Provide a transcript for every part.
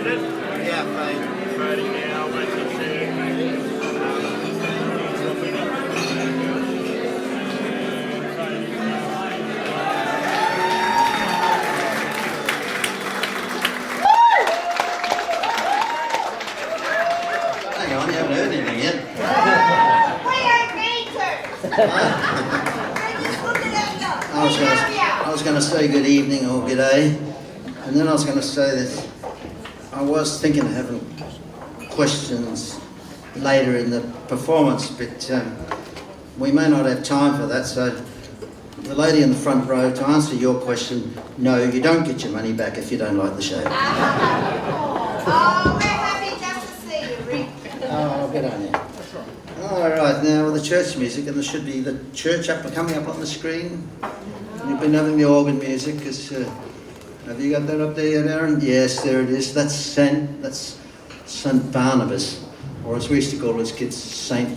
faded? Yeah, fine. Fading now, wait till share. Hang on, you haven't heard anything yet. We don't need to. We're just looking at you. I was going to say good evening or good day, and then I was going to say that I was thinking of having questions later in the performance, but we may not have time for that. So the lady in the front row, to answer your question, no, you don't get your money back if you don't like the show. Oh, we're happy just to see you, Rick. Oh, good on you. All right, now the church music, and there should be the church coming up on the screen. You've been having the organ music, because have you got that up there yet, Aaron? Yes, there it is. That's Saint Barnabas, or as we used to call his kids, Saint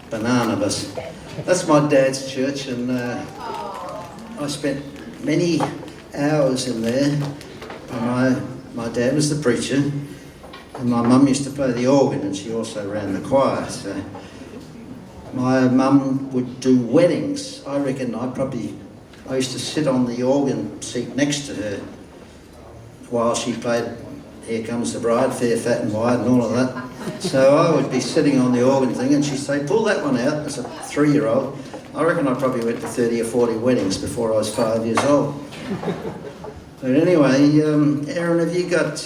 Bananabas. That's my dad's church, and I spent many hours in there. And my dad was the preacher, and my mum used to play the organ, and she also ran the choir. So my mum would do weddings. I reckon I used to sit on the organ seat next to her while she played Here Comes the Bride, Fair, Fat and Wide and all of that. So I would be sitting on the organ thing, and she'd say, pull that one out, as a 3-year-old. I reckon I probably went to 30 or 40 weddings before I was 5 years old. But anyway, Aaron, have you got...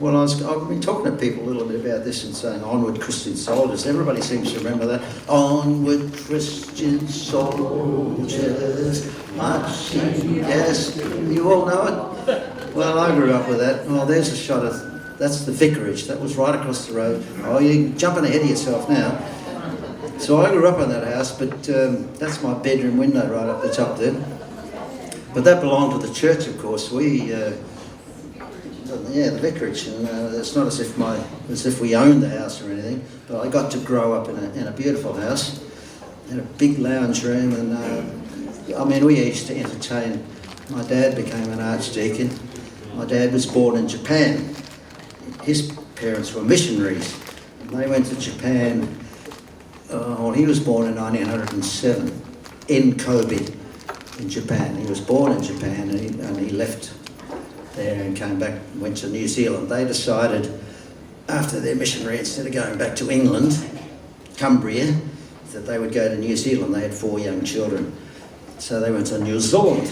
I've been talking to people a little bit about this and saying, onward Christian soldiers. Everybody seems to remember that. Onward Christian soldiers, marching, yes. You all know it? Well, I grew up with that. Well, there's a shot of, that's the vicarage. That was right across the road. Oh, you're jumping ahead of yourself now. So I grew up in that house, but that's my bedroom window right up the top there. But that belonged to the church, of course. The vicarage, and it's not as if we owned the house or anything, but I got to grow up in a beautiful house, in a big lounge room, and we used to entertain. My dad became an archdeacon. My dad was born in Japan. His parents were missionaries, and they went to Japan. He was born in 1907 in Kobe, in Japan. He was born in Japan, and he left there and came back, went to New Zealand. They decided, after their missionary, instead of going back to England, Cumbria, that they would go to New Zealand. They had 4 young children. So they went to New Zealand.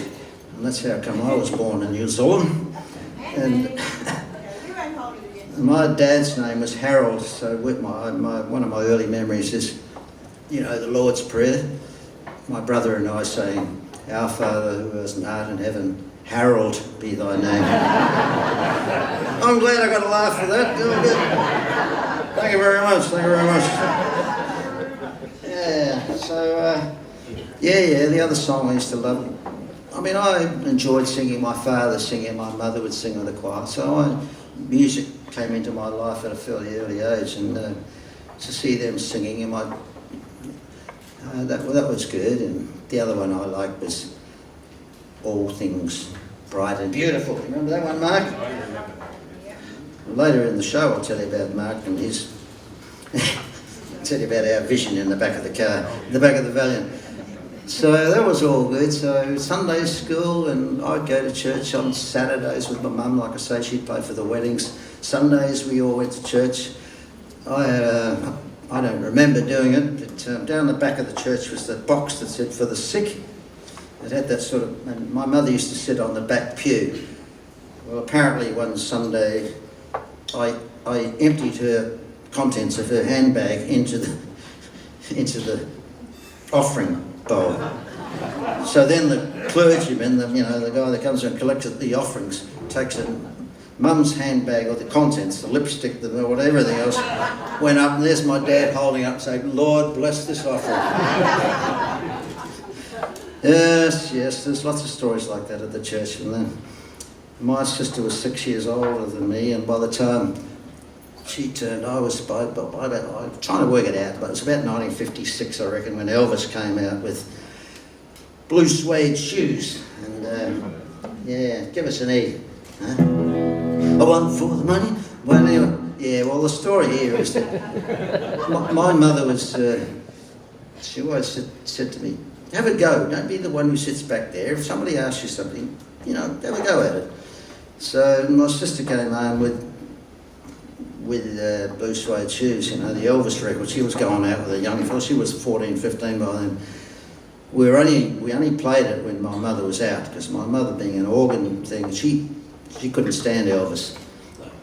And that's how come I was born in New Zealand. And my dad's name was Harold, so one of my early memories is, the Lord's Prayer. My brother and I saying, Our Father who art in heaven, Harold be thy name. I'm glad I got a laugh for that. Thank you very much. Yeah, so, the other song I used to love. I enjoyed singing. My father singing, my mother would sing with the choir. So music came into my life at a fairly early age, and to see them singing, that was good. And the other one I liked was All Things Bright and Beautiful. Remember that one, Mark? Later in the show I'll tell you about Mark and his... I'll tell you about our vision in the back of the car, in the back of the Valiant. So that was all good. So Sunday school, and I'd go to church on Saturdays with my mum. Like I say, she'd pay for the weddings. Sundays we all went to church. I don't remember doing it, but down the back of the church was the box that said for the sick. It had that sort of, and my mother used to sit on the back pew. Well, apparently one Sunday I emptied her contents of her handbag into the offering bowl. So then the clergyman, the guy that comes and collects the offerings, takes it. Mum's handbag or the contents, the lipstick, the whatever, everything else, went up, and there's my dad holding up saying, Lord, bless this offering. Yes, there's lots of stories like that at the church. And then my sister was 6 years older than me, and by the time she turned, I'm trying to work it out, but it was about 1956, I reckon, when Elvis came out with blue suede shoes. And, give us an E. Huh? I want for the money. Well, anyway, yeah, well, the story here is that my mother was, she always said to me, have a go, don't be the one who sits back there. If somebody asks you something, you know, have a go at it. So my sister came home with Blue Suede Shoes, you know, the Elvis record. She was going out with a young fella. She was 14, 15 by then. We only played it when my mother was out, because my mother, being an organ thing, she couldn't stand Elvis.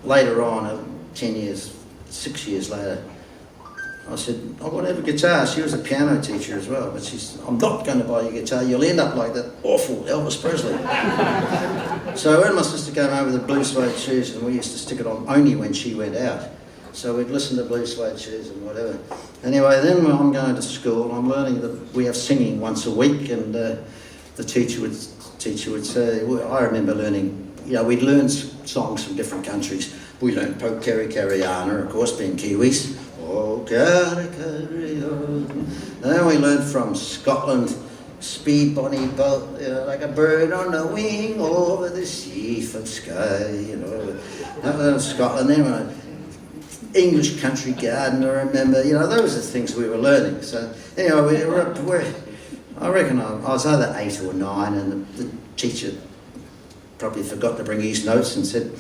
Later on, 10 years, 6 years later, I said, I want to have a guitar. She was a piano teacher as well, but she's, I'm not going to buy you a guitar. You'll end up like that awful Elvis Presley. So when my sister came over with the Blue Suede Shoes, and we used to stick it on only when she went out. So we'd listen to Blue Suede Shoes and whatever. Anyway, then when I'm going to school, I'm learning that we have singing once a week, and the teacher would say, well, I remember learning, you know, we'd learn songs from different countries. We learned Po Carry Carryana, of course, being Kiwis. Oh, carry, carry on. And then we learned from Scotland, Speed Bonnie Boat, you know, like a bird on the wing over the sea from sky, you know. That was Scotland. Then English Country Garden, I remember, you know, those are the things we were learning. So anyway, I reckon I was either 8 or 9, and the teacher probably forgot to bring his notes and said,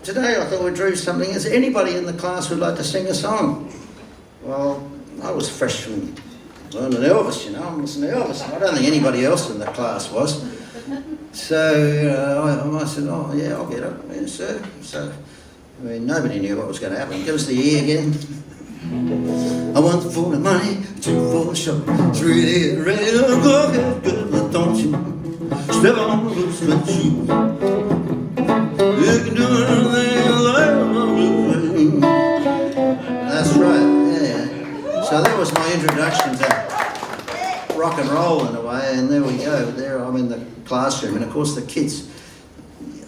today I thought we'd do something. Is there anybody in the class who'd like to sing a song? Well, I was fresh from learning Elvis, you know, I'm listening to Elvis. I don't think anybody else in the class was. So I said, oh yeah, I'll get up. Yeah, so, I mean, nobody knew what was going to happen. Give us the E again. I want for the money, 2 for the show, 3 ready to go, get good, but don't you step on the blue suede shoe. You can do anything like that's right, yeah. So that was my introduction to rock and roll in a way, and there we go. There I'm in the classroom, and of course the kids,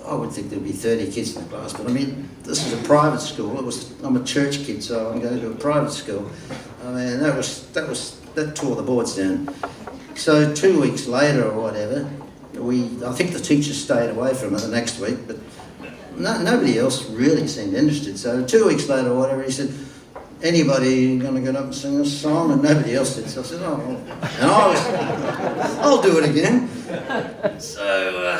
I would think there'd be 30 kids in the class, but I mean, this is a private school. I'm a church kid, so I'm going to a private school. I mean, that tore the boards down. So 2 weeks later or whatever, I think the teacher stayed away from it the next week, but nobody else really seemed interested. So 2 weeks later or whatever, he said, anybody going to get up and sing a song? And nobody else did. So I said, oh, and I'll do it again. So,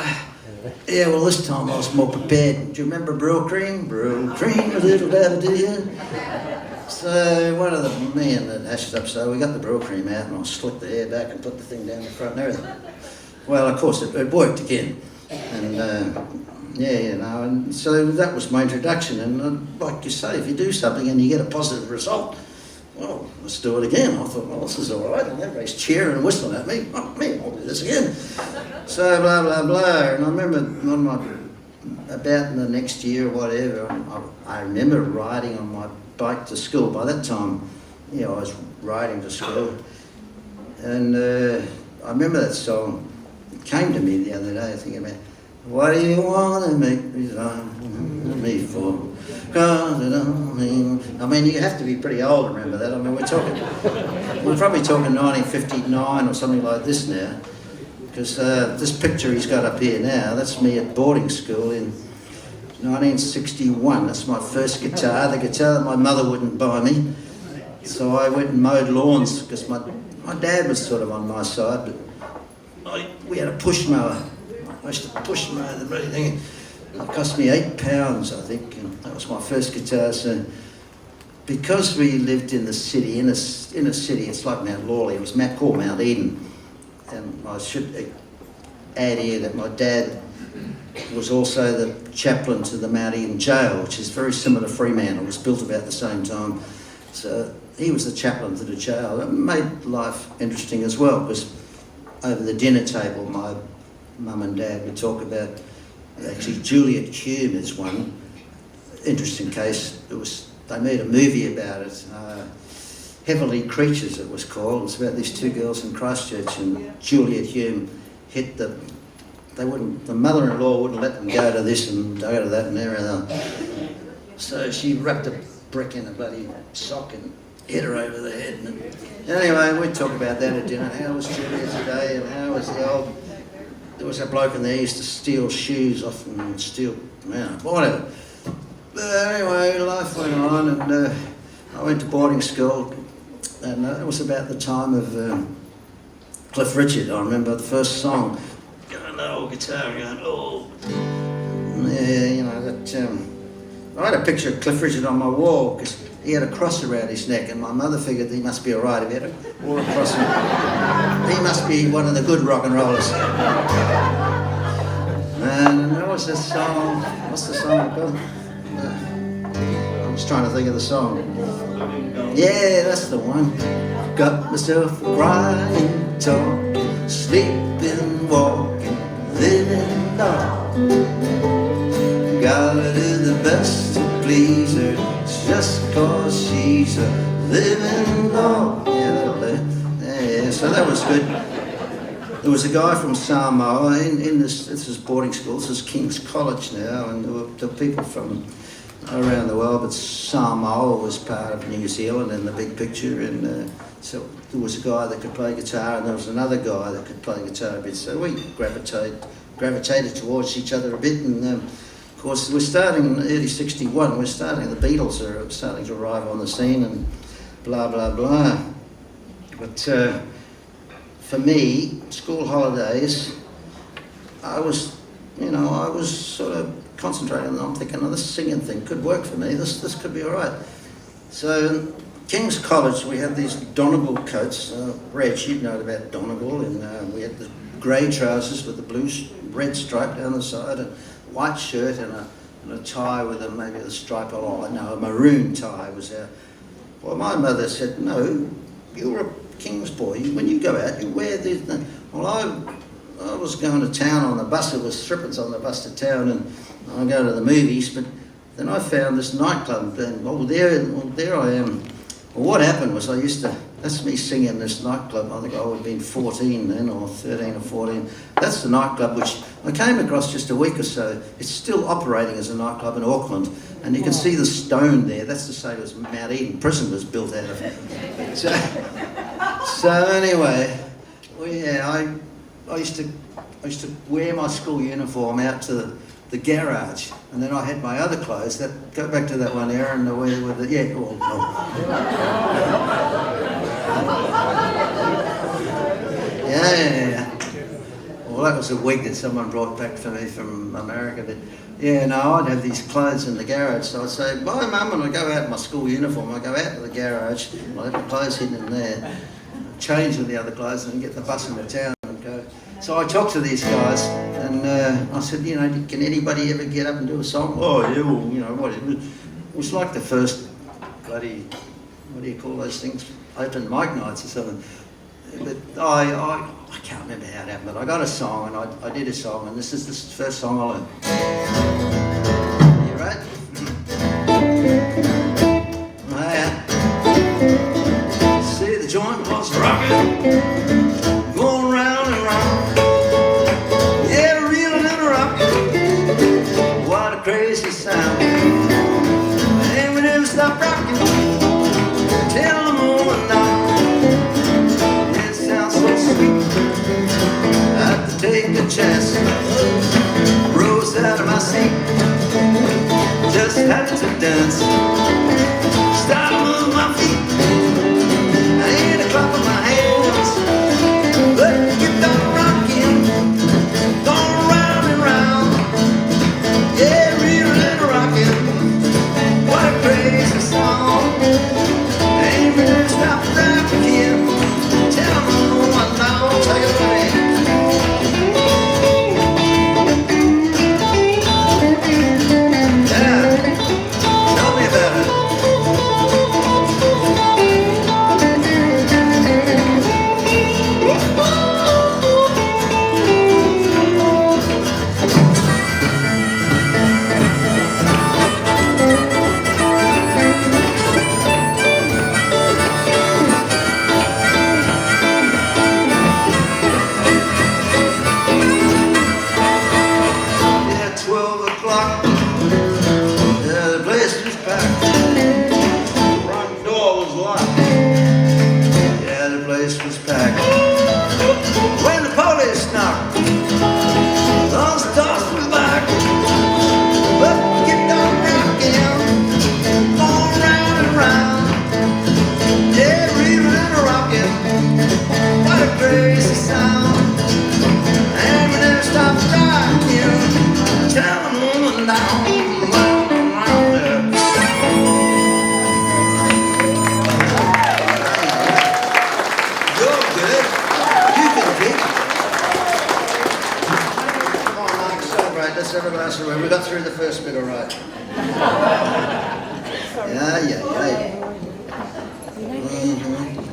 yeah, well, this time I was more prepared. Do you remember Brill Cream? Brill Cream, a little daffodil. So one of the men that hashed up, so we got the Brill Cream out, and I slicked the hair back and put the thing down the front and everything. Well, of course, it worked again. And yeah, you know, and so that was my introduction. And like you say, if you do something and you get a positive result, well, let's do it again. I thought, well, this is all right. And everybody's cheering and whistling at me. Oh, me, I'll do this again. So blah, blah, blah. And I remember about the next year or whatever, I remember riding on my bike to school. By that time, you know, I was riding to school. And I remember that song. It came to me the other day, thinking about, what do you want to make me for? I mean, you have to be pretty old to remember that. I mean, we're probably talking 1959 or something like this now, because this picture he's got up here now, that's me at boarding school in 1961. That's my first guitar, the guitar that my mother wouldn't buy me. So I went and mowed lawns, because my dad was sort of on my side, but we had a push mower. I used to push mow the bloody thing. It cost me £8, I think, and that was my first guitar. So, because we lived in the city, in a city, it's like Mount Lawley. It was called Mount Eden, and I should add here that my dad was also the chaplain to the Mount Eden jail, which is very similar to Fremantle. It was built about the same time, so he was the chaplain to the jail. It made life interesting as well, because over the dinner table, my mum and dad would talk about, actually Juliet Hume is one interesting case. They made a movie about it, Heavenly Creatures it was called. It was about these 2 girls in Christchurch, and Juliet Hume hit the mother-in-law wouldn't let them go to this and go to that and everything. So she wrapped a brick in a bloody sock and hit her over the head. And anyway, we'd talk about that at dinner. How was Juliet today, and how was the old there was a bloke in there who used to steal shoes off and steal, whatever. But anyway, life went on, and I went to boarding school, and it was about the time of Cliff Richard. I remember the first song, going that old guitar, going, oh, yeah, you know, that, I had a picture of Cliff Richard on my wall, because he had a cross around his neck, and my mother figured he must be all right if he had wore a cross. He must be one of the good rock and rollers. And there was this song, what's the song called? I was trying to think of the song. Yeah, that's the one. Got myself crying, talking, sleeping, walking, living long. Gotta do the best to please her, just cause she's a living dog. Yeah, so that was good. There was a guy from Samoa in this is boarding school, this is King's College now, and there were people from around the world, but Samoa was part of New Zealand in the big picture, and so there was a guy that could play guitar, and there was another guy that could play guitar a bit, so we gravitated towards each other a bit, and of course, we're starting in early '61, the Beatles are starting to arrive on the scene and blah, blah, blah. But for me, school holidays, I was sort of concentrating on, I'm thinking, oh, this singing thing could work for me, this could be all right. So, King's College, we had these Donegal coats, Reg, you'd know about Donegal, and we had the grey trousers with the red stripe down the side, and white shirt and a tie with maybe a stripe on, a maroon tie was there. Well, my mother said, no, you're a King's boy, when you go out, you wear this. Well, I was going to town on the bus, there was threepence on the bus to town, and I go to the movies, but then I found this nightclub, and there I am. Well, what happened was that's me singing in this nightclub. I think I would have been 14 then, or 13 or 14. That's the nightclub which I came across just a week or so. It's still operating as a nightclub in Auckland, and you can see the stone there. That's the same as Mount Eden Prison was built out of. So anyway, well, yeah, I used to wear my school uniform out to the garage, and then I had my other clothes that go back to that one era, and with the yeah. Well, that was a wig that someone brought back for me from America. But yeah, no, I'd have these clothes in the garage, so I'd say, bye mum, and I'd go out in my school uniform. I'd go out to the garage, and I'd have my clothes hidden in there, change with the other clothes, and get the bus into town and go. So I talked to these guys, and I said, can anybody ever get up and do a song? Oh, yeah, well, what? It was like the first bloody, what do you call those things? Open mic nights or something. But I can't remember how it happened, but I got a song, and I did a song, and this is the first song I learned. You right? Oh, yeah. See, the joint was rocking, going round and round. Yeah, reeling and rocking. What a crazy sound. And we never stopped rocking till the morning dawn. It sounds so sweet. I had to take a chance. Rose out of my seat. Just had to dance. Start to move my feet. I ain't a clap of my hands. But get done rocking. Going round and round. Yeah, reeling and rocking. What a crazy song. Ain't gonna stop rocking. Tell me what now, take it away. Yeah, tell me about it. Yeah, 12 o'clock. Yeah, the place was packed. The front door was locked. Yeah, the place was packed. When the police knocked, let's have a glass of wine. We got through the first bit all right. Yeah. Mhm.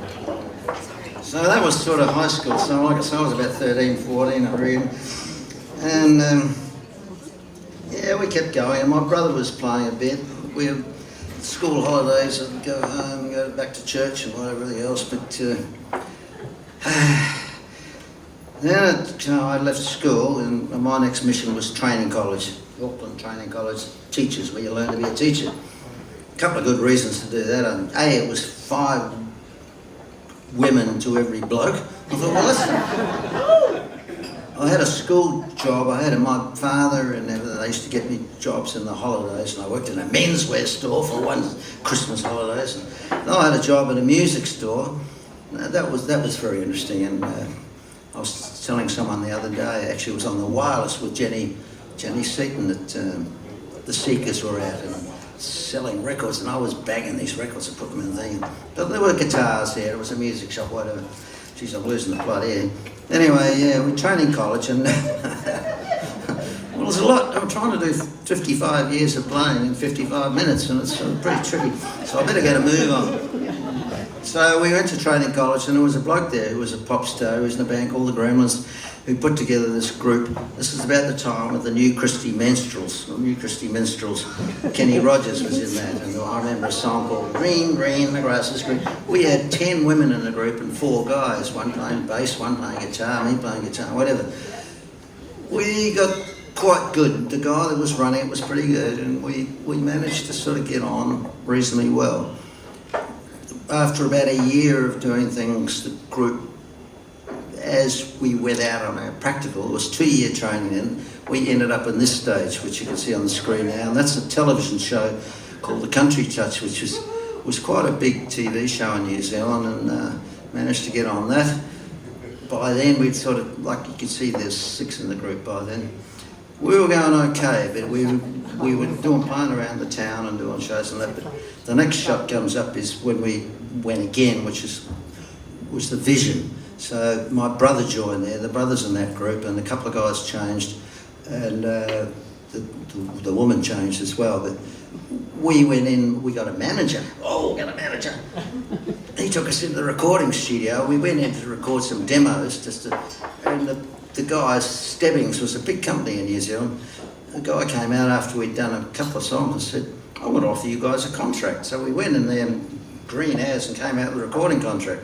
So that was sort of high school. So like I said, I was about 13, 14, I read. And yeah, we kept going. And my brother was playing a bit. We had school holidays, I'd go home, go back to church and everything else. But then I left school, and my next mission was training college, Auckland Training College, teachers, where you learn to be a teacher. A couple of good reasons to do that. It was 5 women to every bloke. I thought, well, I had a school job. I had my father and everything. They used to get me jobs in the holidays, and I worked in a menswear store for one Christmas holidays. And I had a job at a music store. That was very interesting. And I was telling someone the other day. Actually, it was on the wireless with Jenny Seaton that the Seekers were out and selling records, and I was bagging these records and putting them in the thing. But there were guitars there. It was a music shop, whatever. Jeez, I'm losing the plot here. Anyway, yeah, we trained in college, and well, it was a lot. I'm trying to do 55 years of playing in 55 minutes, and it's pretty tricky. So I better get a move on. So we went to training college, and there was a bloke there who was a pop star, who was in a band called the Gremlins, who put together this group. This is about the time of the New Christy Minstrels. Kenny Rogers was in that, and I remember a song called Green, Green, the Grass is Green. We had 10 women in the group and 4 guys, one playing bass, one playing guitar, me playing guitar, whatever. We got quite good. The guy that was running it was pretty good, and we managed to sort of get on reasonably well. After about a year of doing things, the group, as we went out on our practical, it was 2-year training in, we ended up in this stage, which you can see on the screen now, and that's a television show called The Country Touch, which was quite a big TV show in New Zealand, and managed to get on that. By then, we'd sort of, like you can see, there's 6 in the group by then. We were going okay, but we were playing around the town and doing shows and that. But the next shot comes up is when we went again, which was the Vision. So my brother joined there. The brothers in that group, and a couple of guys changed, and the woman changed as well. But we went in. We got a manager. Oh, we got a manager. He took us into the recording studio. We went in to record some demos, and the guy, Stebbings, was a big company in New Zealand. The guy came out after we'd done a couple of songs and said, I want to offer you guys a contract. So we went in there, green as, and came out with a recording contract.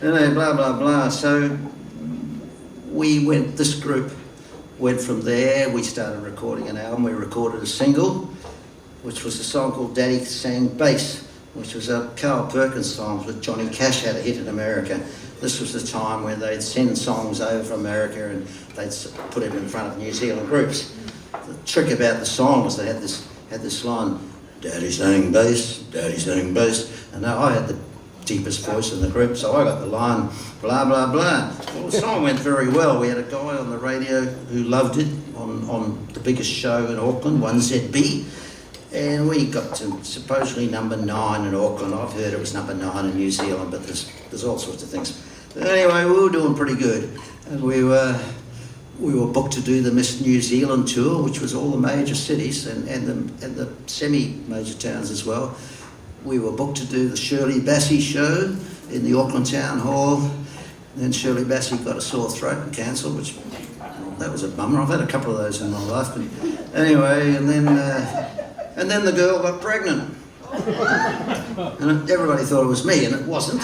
And then blah, blah, blah. So this group went from there. We started recording an album. We recorded a single, which was a song called Daddy Sang Bass, which was a Carl Perkins song that Johnny Cash had a hit in America. This was the time where they'd send songs over from America and they'd put it in front of New Zealand groups. The trick about the song was they had this line, Daddy sang bass, Daddy sang bass, and I had the deepest voice in the group, so I got the line, blah, blah, blah. Well, the song went very well. We had a guy on the radio who loved it on the biggest show in Auckland, 1ZB, and we got to supposedly number 9 in Auckland. I've heard it was number 9 in New Zealand, but there's all sorts of things. But anyway, we were doing pretty good, and we were booked to do the Miss New Zealand tour, which was all the major cities and the semi-major towns as well. We were booked to do the Shirley Bassey show in the Auckland Town Hall. And then Shirley Bassey got a sore throat and cancelled, which that was a bummer. I've had a couple of those in my life. But anyway, and then the girl got pregnant. And everybody thought it was me, and it wasn't.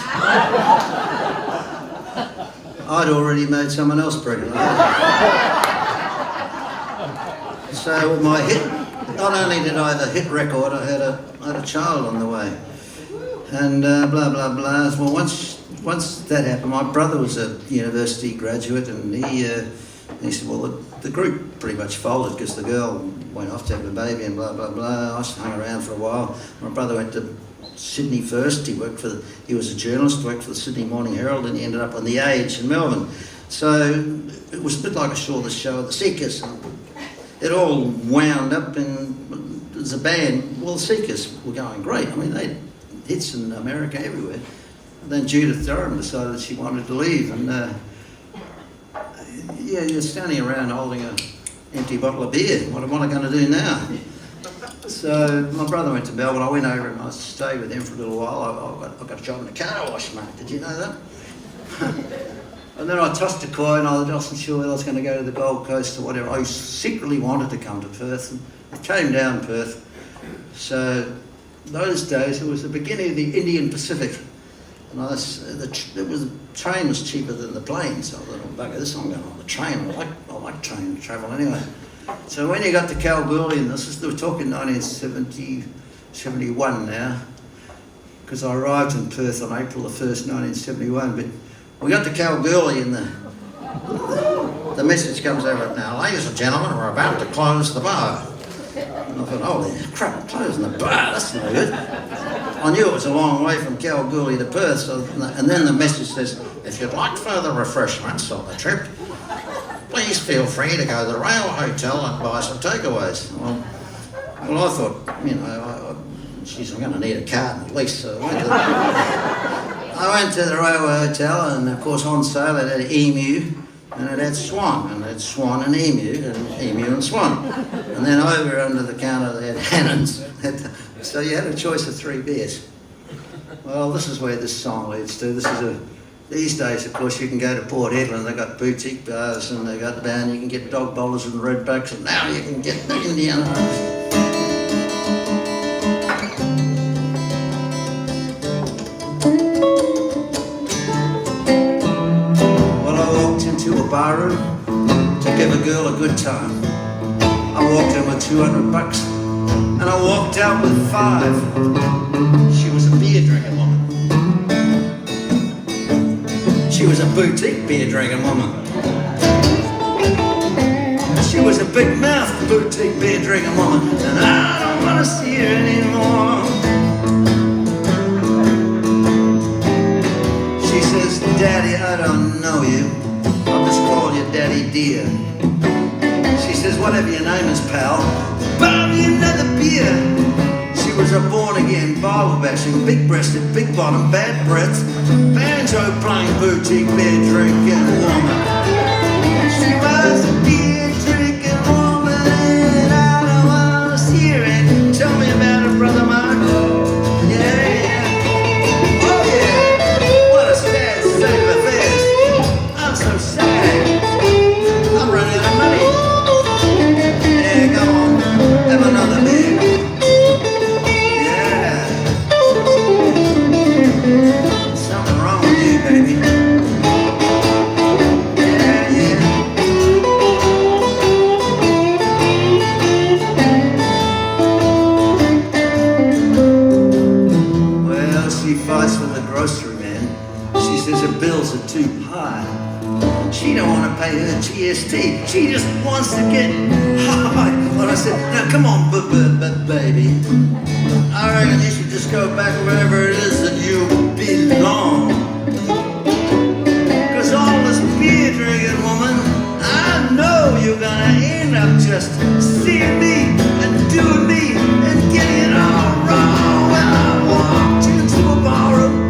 I'd already made someone else pregnant. So my hit, not only did I have a hit record, I had a child on the way. And blah, blah, blah. Well, once that happened, my brother was a university graduate, and he said, well, the group pretty much folded because the girl went off to have a baby and blah, blah, blah. I hung around for a while. My brother went to Sydney first. He was a journalist, worked for the Sydney Morning Herald, and he ended up on The Age in Melbourne. So it was a bit like I saw the show of the Seekers. And it all wound up in, as a band, well, the Seekers were going great. I mean, they had hits in America everywhere. And then Judith Durham decided she wanted to leave, and you're standing around holding a empty bottle of beer. What am I going to do now? So my brother went to Melbourne. I went over and I stayed with him for a little while. I got a job in a car wash, mate. Did you know that? And then I tossed a coin. I wasn't sure whether I was going to go to the Gold Coast or whatever. I secretly wanted to come to Perth, and I came down Perth. So those days, it was the beginning of the Indian Pacific. And the train was cheaper than the plane, so I thought, oh, bugger this, I'm going on the train. I like train travel anyway. So when you got to Kalgoorlie, and we're talking 1970, 71 now, because I arrived in Perth on April the 1st, 1971, but we got to Kalgoorlie and the message comes over now, ladies and gentlemen, we're about to close the bar. And I thought, holy crap, closing the bar, that's no good. I knew it was a long way from Kalgoorlie to Perth, so, and then the message says, if you'd like further refreshments on the trip, please feel free to go to the Rail Hotel and buy some takeaways. Well, I thought, you know, geez, I'm going to need a carton at least, so I went to the Railway Hotel, and of course on sale it had emu, and it had swan, and it had swan and emu and swan. And then over under the counter they had Hannons. So you had a choice of 3 beers. Well, this is where this song leads to. These days, of course, you can go to Port Hedland, they've got boutique bars, and they've got down, you can get dog bowlers and redbacks, and now you can get the Indian. To a barroom to give a girl a good time. I walked in with $200 and I walked out with 5. She was a beer drinking woman. She was a boutique beer drinking woman. She was a big mouthed boutique beer drinking woman, and I don't want to see her anymore. She says, Daddy, I don't know you. I'll just call you Daddy Dear. She says, whatever your name is, pal, buy me another beer. She was a born-again, Bible-bashing, big-breasted, big-bottom, bad breath, banjo-playing, boutique beer-drinking woman. She was a beer-drinking woman, and I don't want to see her. And tell me about her, Brother Mark. Yeah. Oh, yeah. What a sad state of affairs. I'm so sad. I'm running out of money. Yeah, go on. Have another beer. Yeah. Something wrong with you, baby. Yeah, yeah. Well, she fights with the grocery man. She says her bills are too high. She don't want to pay her GST. She just wants to get high. Well, I said, now come on, baby. I reckon you should just go back wherever it is that you belong. Cause all this beer drinking woman, I know you're gonna end up just seeing me and doing me and getting it all wrong. Well, I walked into a barroom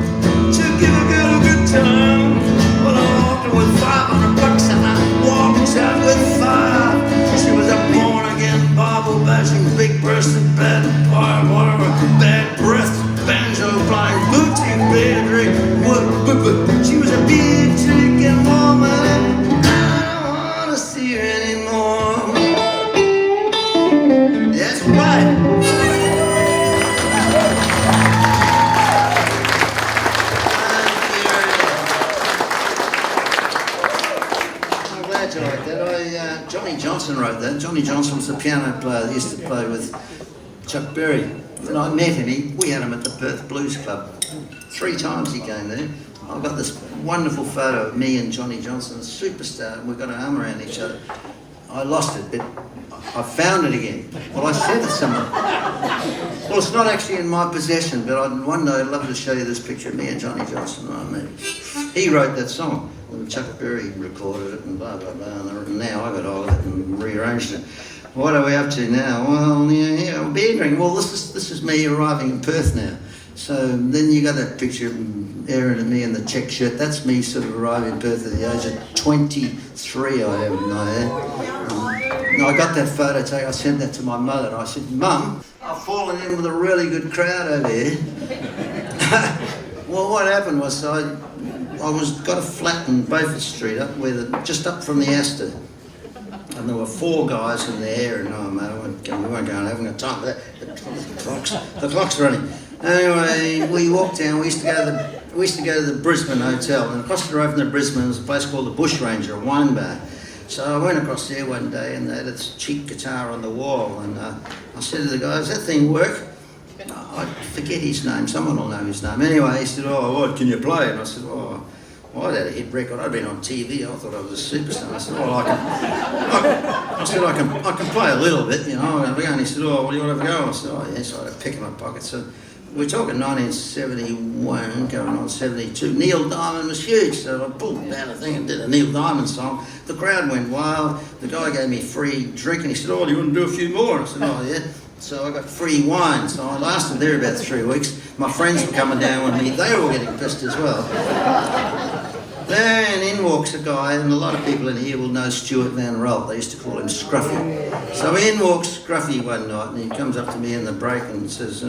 to give a girl a good time. Well, I walked in with $500 and I walked out with 5. She was a born-again, Bible-bashing, big-breasted, bad breath, banjo-playing, boutique beer drink. She was a beer-drinking woman. I don't want to see her anymore. That's right. Like that. Johnny Johnson wrote that. Johnny Johnson was a piano player that used to play with Chuck Berry. When I met him, we had him at the Perth Blues Club. 3 times he came there. I've got this wonderful photo of me and Johnny Johnson, a superstar, and we've got our arm around each other. I lost it, but I found it again. Well, I said to someone, well, it's not actually in my possession, but one day I'd love to show you this picture of me and Johnny Johnson. I mean, he wrote that song. Chuck Berry recorded it and blah, blah, blah, and now I got all of it and rearranged it. What are we up to now? Well, yeah, beer drinking. Well, this is me arriving in Perth now. So then you got that picture of Aaron and me in the check shirt. That's me sort of arriving in Perth at the age of 23, I am now. And I got that photo taken, I sent that to my mother, and I said, Mum, I've fallen in with a really good crowd over here. Well, what happened was got a flat in Beaufort Street, just up from the Astor. And there were 4 guys in there, and mate, we weren't going, having a time for that. The clock's running. Anyway, we walked down. We used to go to the Brisbane Hotel, and across the road from the Brisbane was a place called the Bush Ranger, a wine bar. So I went across there one day, and they had this cheap guitar on the wall, and I said to the guy, "Does that thing work?" I forget his name. Someone will know his name. Anyway, he said, "Oh, what can you play?" And I said, "Oh, well, I'd had a hit record. I'd been on TV. I thought I was a superstar." I said, "Well, I can play a little bit, you know." And he said, "Oh, well, you want to have a go?" I said, "Oh, yes." So I had a pick in my pocket. So we're talking 1971, going on 72. Neil Diamond was huge, so I pulled out a thing and did a Neil Diamond song. The crowd went wild. The guy gave me free drink, and he said, "Oh, do you want to do a few more?" And I said, "Oh, yeah." So I got free wine. So I lasted there about 3 weeks. My friends were coming down with me. They were all getting pissed as well. Then in walks a guy, and a lot of people in here will know Stuart Van Rolt. They used to call him Scruffy. So in walks Scruffy one night, and he comes up to me in the break and says,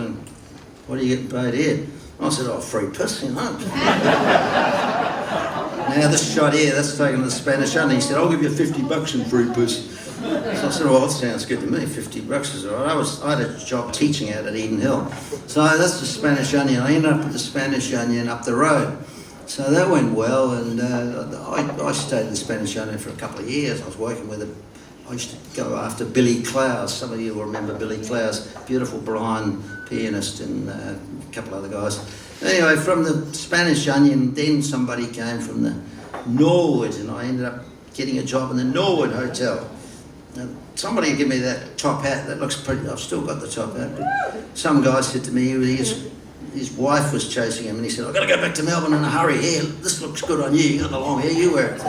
"What are you getting paid here?" I said, "Oh, free piss, you know." Now this shot here, that's taken to the Spanish Onion. He said, "I'll give you $50 in free piss." So I said, "Well, that sounds good to me. $50 is all right." I had a job teaching out at Eden Hill. So that's the Spanish Onion. I ended up at the Spanish Onion up the road. So that went well, and I stayed at the Spanish Onion for a couple of years. I was working with I used to go after Billy Clowes. Some of you will remember Billy Clowes, beautiful blind pianist, and a couple other guys. Anyway, from the Spanish Onion, then somebody came from the Norwood, and I ended up getting a job in the Norwood Hotel. And somebody gave me that top hat. That looks pretty. I've still got the top hat. But some guy said to me, his wife was chasing him, and he said, "I've got to go back to Melbourne in a hurry. Here, this looks good on you. You got the long hair. You wear it."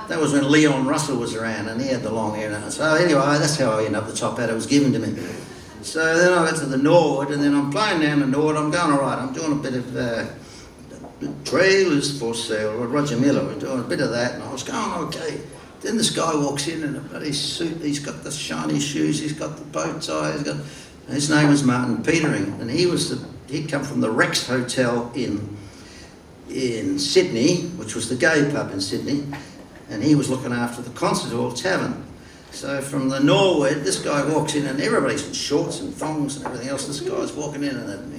That was when Leon Russell was around, and he had the long hair. So anyway, that's how I ended up the top hat. It was given to me. So then I went to the Norwood, and then I'm playing down the Norwood. I'm going all right. I'm doing a bit of Trailers for Sale with Roger Miller. We're doing a bit of that, and I was going okay. Then this guy walks in in a bloody suit. He's got the shiny shoes. He's got the bow tie. His name was Martin Petering, and he'd come from the Rex Hotel in Sydney, which was the gay pub in Sydney, and he was looking after the Concert Hall Tavern. So from the Norwood, this guy walks in, and everybody's in shorts and thongs and everything else. This guy's walking in, and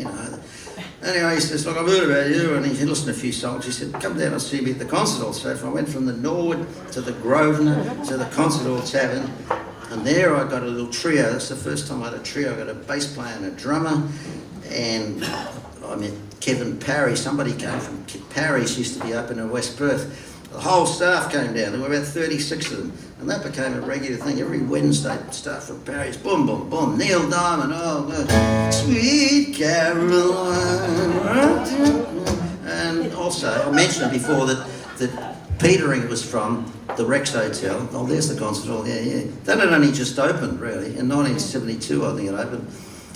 anyway, he says, "Look, I've heard about you," and he listened to a few songs. He said, "Come down and see me at the Concert Hall." So I went from the Norwood to the Grosvenor to the Concert Hall Tavern, and there I got a little trio. That's the first time I had a trio. I got a bass player and a drummer, and I met Kevin Parry. Somebody came from Parry's, used to be open in West Perth. The whole staff came down. There were about 36 of them, and that became a regular thing. Every Wednesday, staff from Parry's, boom, boom, boom. Neil Diamond, oh, God. Sweet Caroline. And also, I mentioned before that Petering was from the Rex Hotel. Oh, there's the concert hall, yeah. That had only just opened, really. In 1972, I think it opened.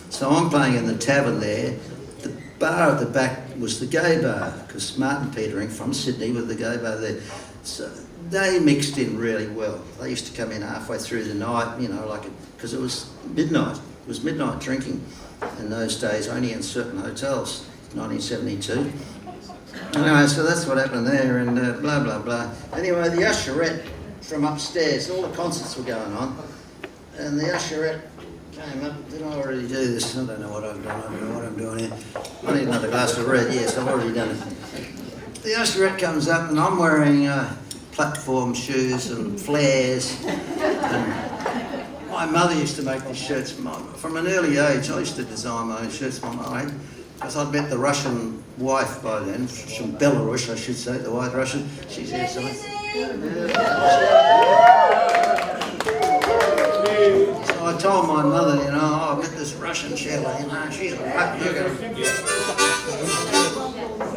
So I'm playing in the tavern there. The bar at the back was the gay bar, because Martin Petering from Sydney with the gay bar there. So they mixed in really well. They used to come in halfway through the night, because it was midnight. It was midnight drinking in those days, only in certain hotels, 1972. Anyway, so that's what happened there, and blah, blah, blah. Anyway, the usherette from upstairs, all the concerts were going on, and the usherette came up. Did I already do this? I don't know what I've done. I don't know what I'm doing here. I need another glass of red. Yes, I've already done it. The usherette comes up, and I'm wearing platform shoes and flares. And my mother used to make these shirts from an early age. I used to design my own shirts from my age, because I'd met the Russian wife by then, from Belarus, I should say, the white Russian. She's here somewhere. So I told my mother, I met this Russian Shella, she's a right burger.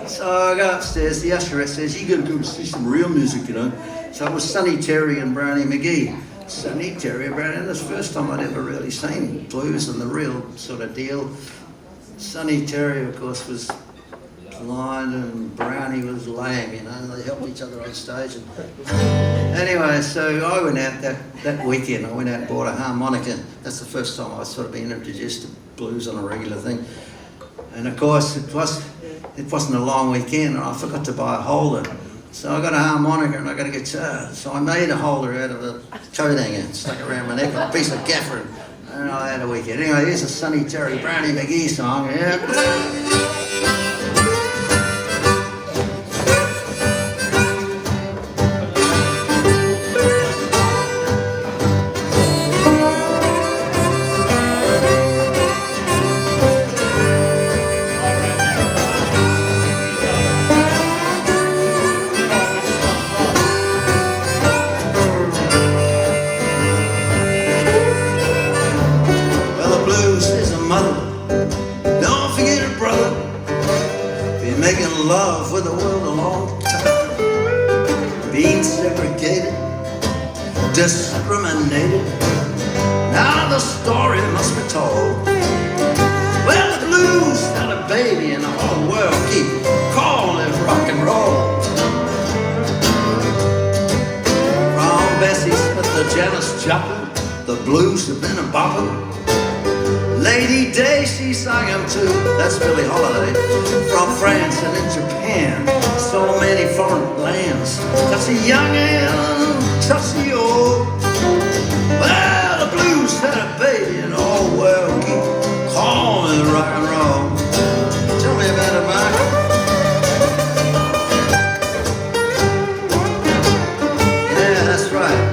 So I go upstairs, the usherette says, "You got to go see some real music, So it was Sonny Terry and Brownie McGee. Sonny Terry and Brownie, and it was the first time I'd ever really seen blues and the real sort of deal. Sonny Terry, of course, was blind and Brownie was lame, you know, they helped each other on stage. And anyway, so I went out that weekend, I went out and bought a harmonica. That's the first time I've sort of been introduced to blues on a regular thing. And of course, it wasn't a long weekend, and I forgot to buy a holder. So I got a harmonica and I got a guitar. So I made a holder out of a coat hanger and stuck it around my neck with a piece of gaffer. And I had a weekend. Anyway, here's a Sonny Terry Brownie McGee song. Yeah. Love with the world a long time, being segregated, discriminated. Now the story must be told. Well, the blues had a baby and the whole world keep calling rock and roll. From Bessie Smith to Janis Joplin, the blues have been a bopper. Lady Day, she sang him too, that's Billie Holiday. From France and in Japan, so many foreign lands. Touch the young and touch the old. Well, the blues had a baby and the whole world keep calling it rock and roll. Tell me about it, Mike. Yeah, that's right.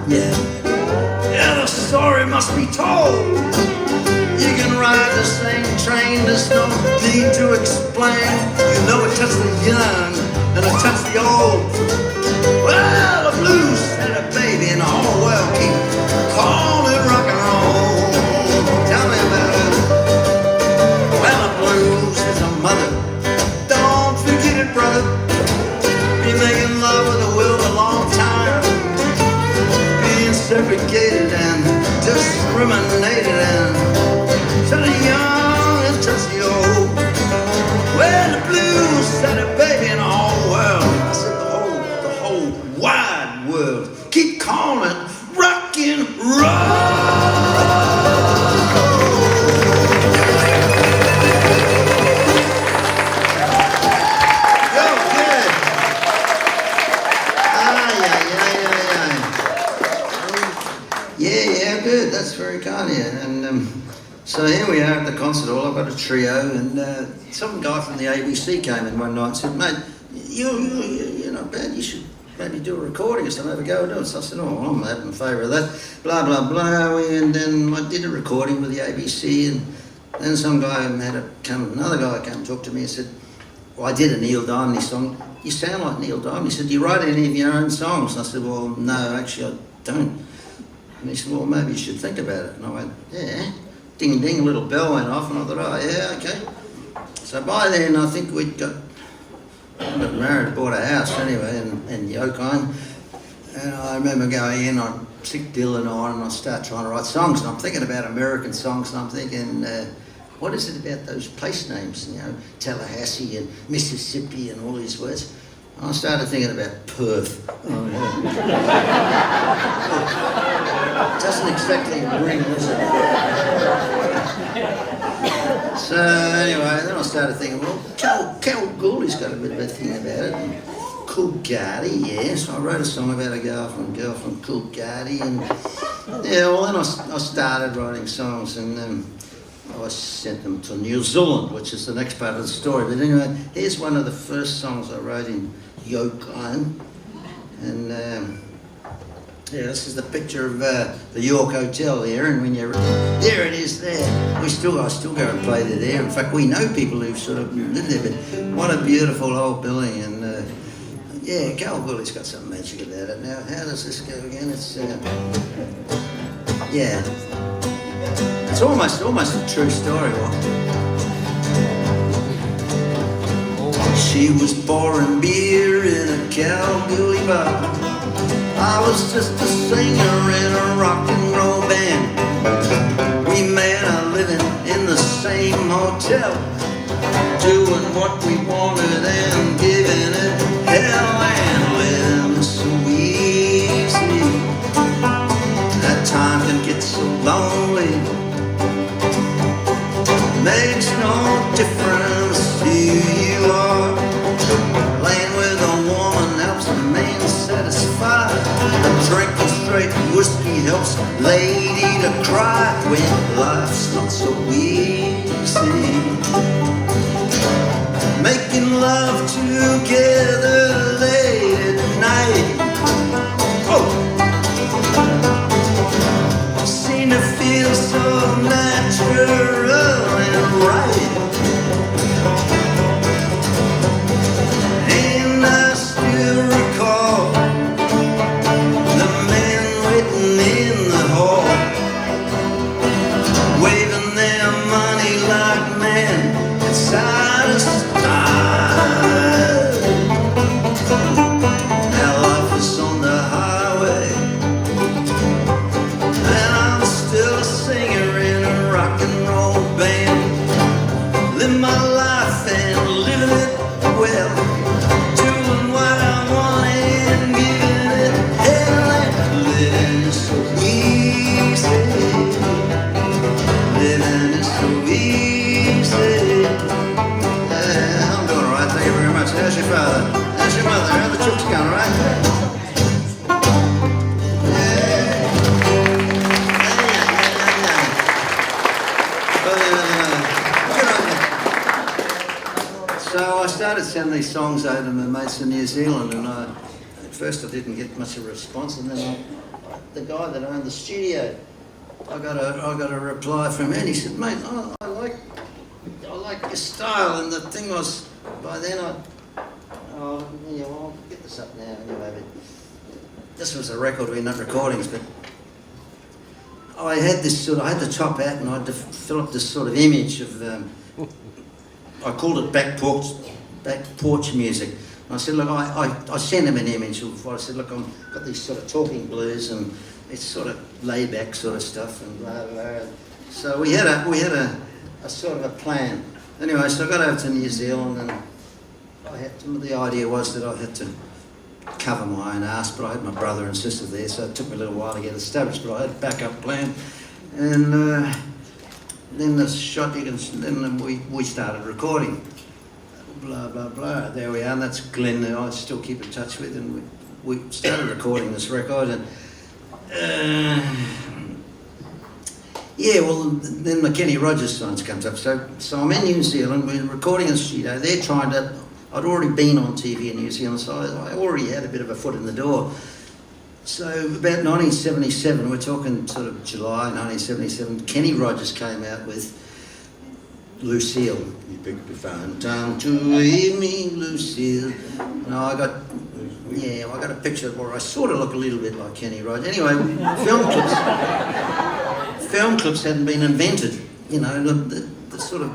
Yeah, the story must be told. You can ride the same train, there's no need to explain. You know it touched the young and it touched the old. Well, the blues had a baby and the whole world keep calling it rock and roll. Tell me about it. Well, the blues is a mother, don't forget it, brother. Been making love with the world a long time, segregated and discriminated and to the young and to the old. Well, the blues had a baby in the whole world. I said the whole wide world keep calling rock and roll. Yeah, good. That's very kind of you. And so here we are at the concert hall. I've got a trio, and some guy from the ABC came in one night and said, "Mate, you're not bad. You should maybe do a recording or something. Have a go and do it." So I said, "Oh, I'm in favour of that." Blah blah blah. And then I did a recording with the ABC, and then some guy another guy came and talked to me and said, "Well, I did a Neil Diamond song. You sound like Neil Diamond." He said, "Do you write any of your own songs?" And I said, "Well, no, actually, I don't." And he said, "Well, maybe you should think about it." And I went, "Yeah." Ding ding, a little bell went off, and I thought, "Oh, yeah, okay." So by then, I think I got married, bought a house anyway in Yokine. And I remember going in, I'd stick Dylan on, and I'd start trying to write songs. And I'm thinking about American songs, and I'm thinking, what is it about those place names? You know, Tallahassee and Mississippi and all these words. I started thinking about Perth. Oh, yeah. It doesn't exactly ring, does it? So anyway, then I started thinking, well, Kalgoorlie's got a bit of a thing about it. And Coolgardie, yeah. So I wrote a song about a girl from Coolgardie, and Yeah, well, then I started writing songs, and I sent them to New Zealand, which is the next part of the story. But anyway, here's one of the first songs I wrote in Yokine. And yeah, this is the picture of the York Hotel there, and when you're there, it is there. I still go and play there. In fact, we know people who sort of live there. But what a beautiful old building, and yeah, Kalgoorlie's got some magic about it. Now, how does this go again? It's yeah, it's almost a true story. What? She was pouring beer in a Kalgoorlie bar. I was just a singer in a rock and roll band. We met living in the same hotel, doing what we wanted and giving it hell, and living so easy. That time can get so lonely. Makes no difference who you are. Laying with a woman helps a man satisfy. Drinking straight whiskey helps a lady to cry when life's not so easy. Making love together late at night. Oh, seem to feel so natural and right. And I still recall the men waiting in the hall, waving their money like men inside a style. Now life is on the highway, and I'm still a singer in a rock and roll band. Live my life and living it well, doing what I want and giving it hell, and living is so easy. Living is so easy. I'm doing all right, thank you very much. How's your father? How's your mother? How are the chooks going, all right? So I started sending these songs over to my mates in New Zealand, and at first I didn't get much of a response, and then the guy that owned the studio, I got a reply from him, and he said, "Mate, I like your style." And the thing was, by then I'll get this up now anyway. But this was a record, we had no recordings, but I had the top hat, and I developed this sort of image of. I called it back porch music. And I said, look, I sent him an image of what I said, look, I've got these sort of talking blues, and it's sort of laid back sort of stuff, and blah blah. So we had a sort of a plan. Anyway, so I got over to New Zealand, and the idea was that I had to cover my own ass, but I had my brother and sister there, so it took me a little while to get established, but I had a backup plan. And then the shot, then we started recording. Blah, blah, blah. There we are, and that's Glenn that I still keep in touch with, and we started recording this record, and yeah, well, then the Kenny Rogers songs comes up. So I'm in New Zealand, we're recording in the studio, they're trying to, I'd already been on TV in New Zealand, so I already had a bit of a foot in the door. So about 1977, we're talking sort of July 1977, Kenny Rogers came out with Lucille. You picked the phone, time to leave me, Lucille. And I got a picture where I sort of look a little bit like Kenny Rogers. Anyway, film clips hadn't been invented. You know, the sort of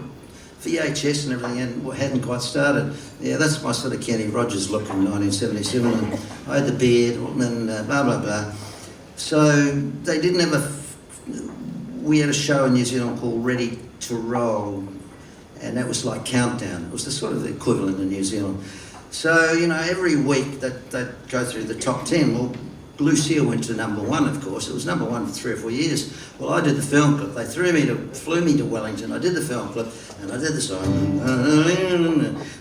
VHS and everything hadn't quite started. Yeah, that's my sort of Kenny Rogers look in 1977. And I had the beard and blah, blah, blah. So they didn't have we had a show in New Zealand called Ready to Roll, and that was like Countdown. It was the sort of the equivalent in New Zealand. So, you know, every week they'd go through the top 10. Well, Lucille went to number one, of course. It was number one for 3 or 4 years. Well, I did the film clip. They flew me to Wellington. I did the film clip, and I did the song,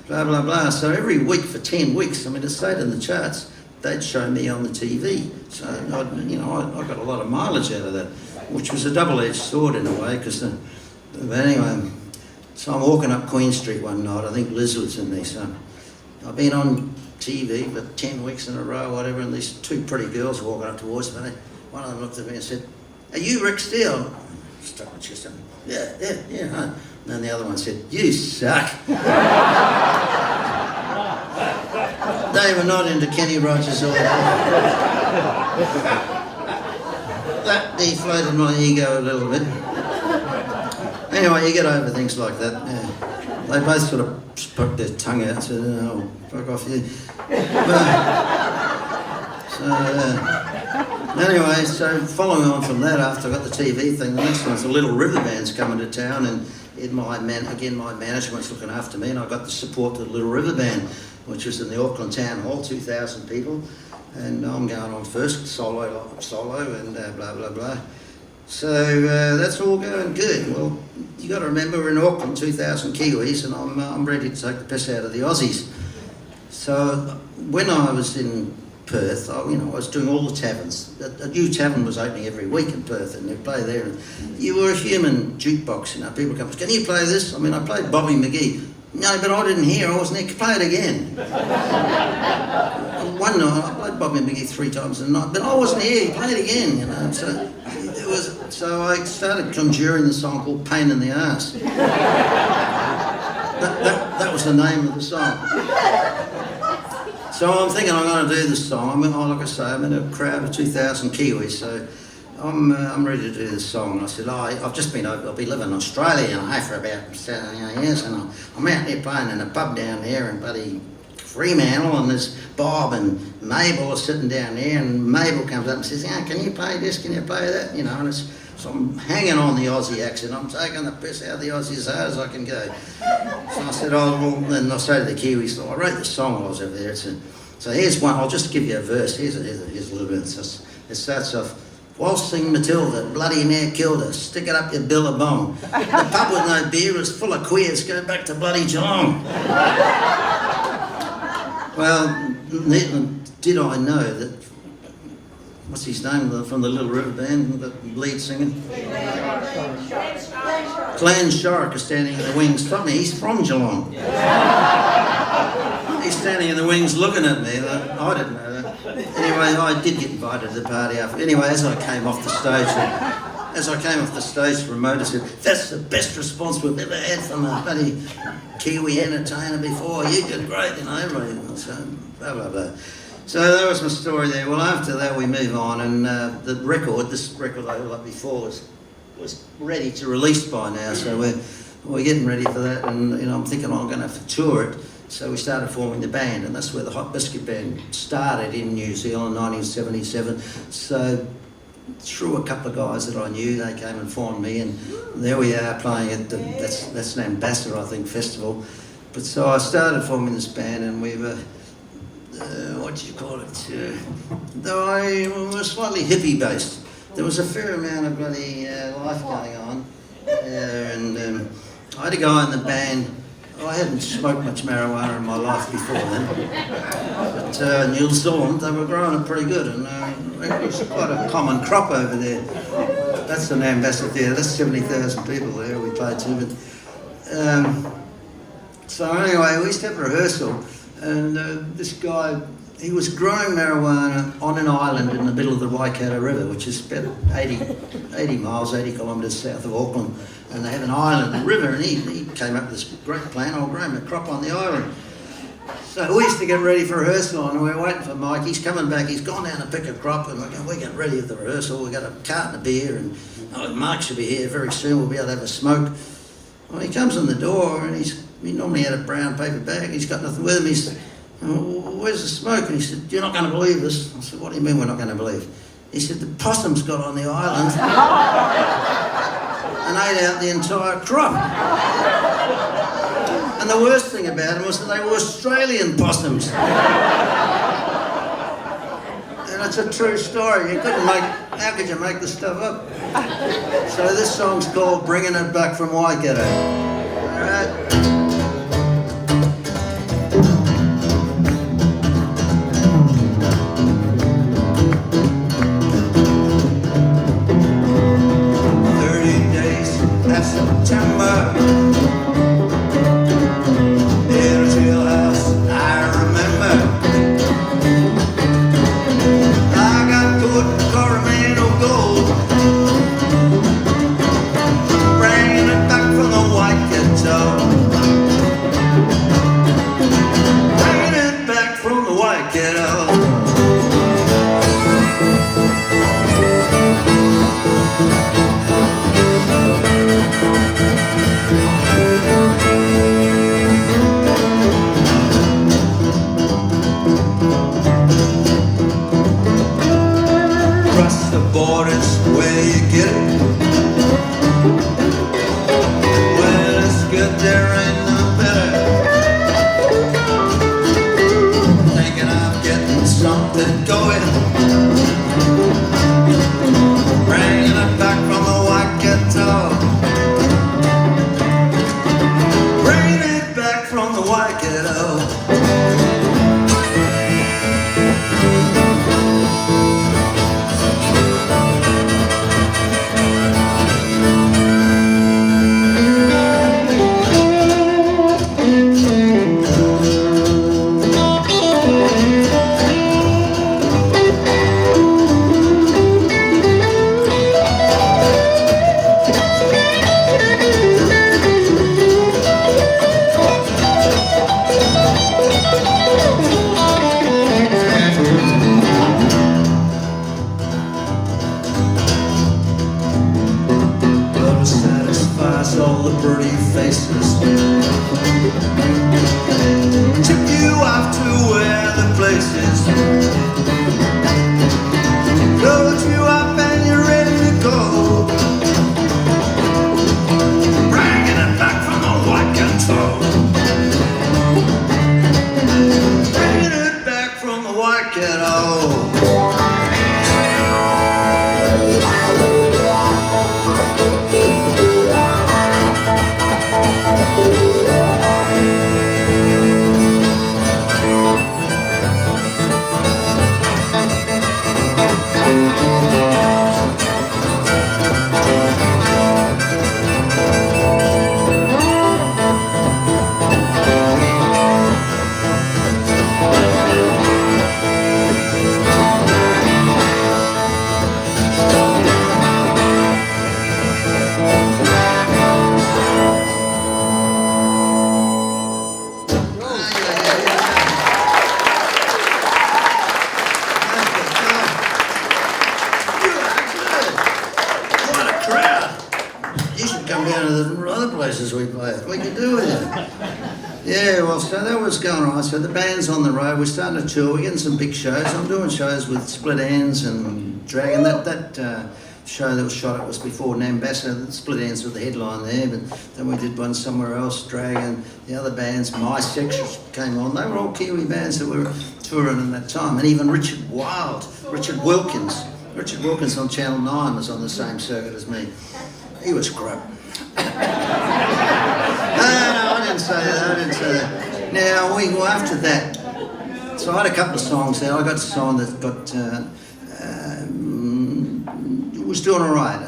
blah, blah, blah. So every week for 10 weeks, I mean, it stayed in the charts. they'd show me on the TV. So, I got a lot of mileage out of that, which was a double-edged sword in a way, because, but anyway, so I'm walking up Queen Street one night, I think Liz was in there, so I've been on TV for 10 weeks in a row, whatever, and these two pretty girls were walking up towards me. One of them looked at me and said, "Are you Rick Steele?" I stuck my chest out. Yeah. Huh? And then the other one said, "You suck." They were not into Kenny Rogers or that deflated my ego a little bit. Anyway, you get over things like that. Yeah. They both sort of stuck their tongue out and said, "Oh, fuck off you." Anyway, so following on from that, after I got the TV thing, the next one's the Little River Band's coming to town, and my management's looking after me, and I got the support of the Little River Band, which was in the Auckland Town Hall, 2,000 people, and I'm going on first, solo, and blah, blah, blah. So that's all going good. Well, you got to remember we're in Auckland, 2,000 Kiwis, and I'm ready to take the piss out of the Aussies. So when I was in Perth, I was doing all the taverns. A new tavern was opening every week in Perth, and they'd play there. And you were a human jukebox, People come, "Can you play this?" I mean, I played Bobby McGee. "No, but I didn't hear. I wasn't there. Play it again." One night, I played Bobby McGee 3 times a night, but I wasn't here. Play it again, So I started conjuring the song called "Pain in the Arse." That was the name of the song. So I'm thinking I'm going to do this song. Like I say, I'm in a crowd of 2,000 Kiwis, so I'm ready to do this song. And I said, I've just been over, I'll be living in Australia for about 7 years, and I'm out there playing in a pub down there in bloody Fremantle, and there's Bob and Mabel are sitting down there, and Mabel comes up and says, "Can you play this? Can you play that?" And so I'm hanging on the Aussie accent. I'm taking the piss out of the Aussie as hard as I can go. So I said, then I say to the Kiwis, I wrote this song while I was over there. So here's one. I'll just give you a verse. Here's a little bit. It starts off, "Waltzing Matilda, bloody near killed her. Stick it up your billabong. The pub with no beer is full of queers. Go back to bloody Geelong." Well, did I know that, what's his name from the Little River Band, the lead singer? Glenn Shark is standing in the wings. Stop me, he's from Geelong. He's standing in the wings looking at me. I didn't know that. Anyway, I did get invited to the party after. Anyway, as I came off the stage, the promoter said, "That's the best response we've ever had from a bloody Kiwi entertainer before. You did great, everybody." So, blah, blah, blah. So that was my story there. Well, after that we move on, and this record I like before was ready to release by now. So we're getting ready for that, and I'm thinking I'm going to have to tour it. So we started forming the band, and that's where the Hot Biscuit Band started in New Zealand, 1977. So through a couple of guys that I knew, they came and formed me, and there we are playing at that's an Ambassador, I think, festival. But so I started forming this band, and we were, what do you call it? We were slightly hippie based. There was a fair amount of bloody life going on, and I had a guy in the band. I hadn't smoked much marijuana in my life before then, but New Zealand, they were growing it pretty good, and it was quite a common crop over there. That's an Ambassador Theatre, that's 70,000 people there we played to. But, so anyway, we used to have rehearsal, and this guy, he was growing marijuana on an island in the middle of the Waikato River, which is about 80 miles, 80 kilometres south of Auckland. And they have an island, a river, and he came up with this great plan, I'll grow him a crop on the island. So we used to get ready for rehearsal, and we were waiting for Mike. He's coming back, he's gone down to pick a crop, and we're getting ready for the rehearsal. We've got a carton of beer, and Mark should be here very soon, we'll be able to have a smoke. Well, he comes in the door, and he normally had a brown paper bag, he's got nothing with him. He said, "Where's the smoke?" And he said, "You're not going to believe this." I said, "What do you mean we're not going to believe?" He said, "The possums got on the island and ate out the entire crop. And the worst thing about them was that they were Australian possums." And it's a true story. How could you make this stuff up? So this song's called "Bringing It Back from Waikato." All right. All the pretty faces tip you off to where the place is. Load you up and you're ready to go, bringing it back from the white control, bringing it back from the white control. We play. We can do with it. Yeah, well, so that was going on. So the band's on the road. We're starting to tour. We're getting some big shows. I'm doing shows with Split Ends and Dragon. That show that was shot at was before Ambassador. Split Ends with the headline there, but then we did one somewhere else. Dragon. The other bands, My Sex came on. They were all Kiwi bands that were touring at that time. And even Richard Wilkins on Channel 9 was on the same circuit as me. He was crap. No, I didn't say that. Now, after that, so I had a couple of songs there. I got a song that it was doing all right.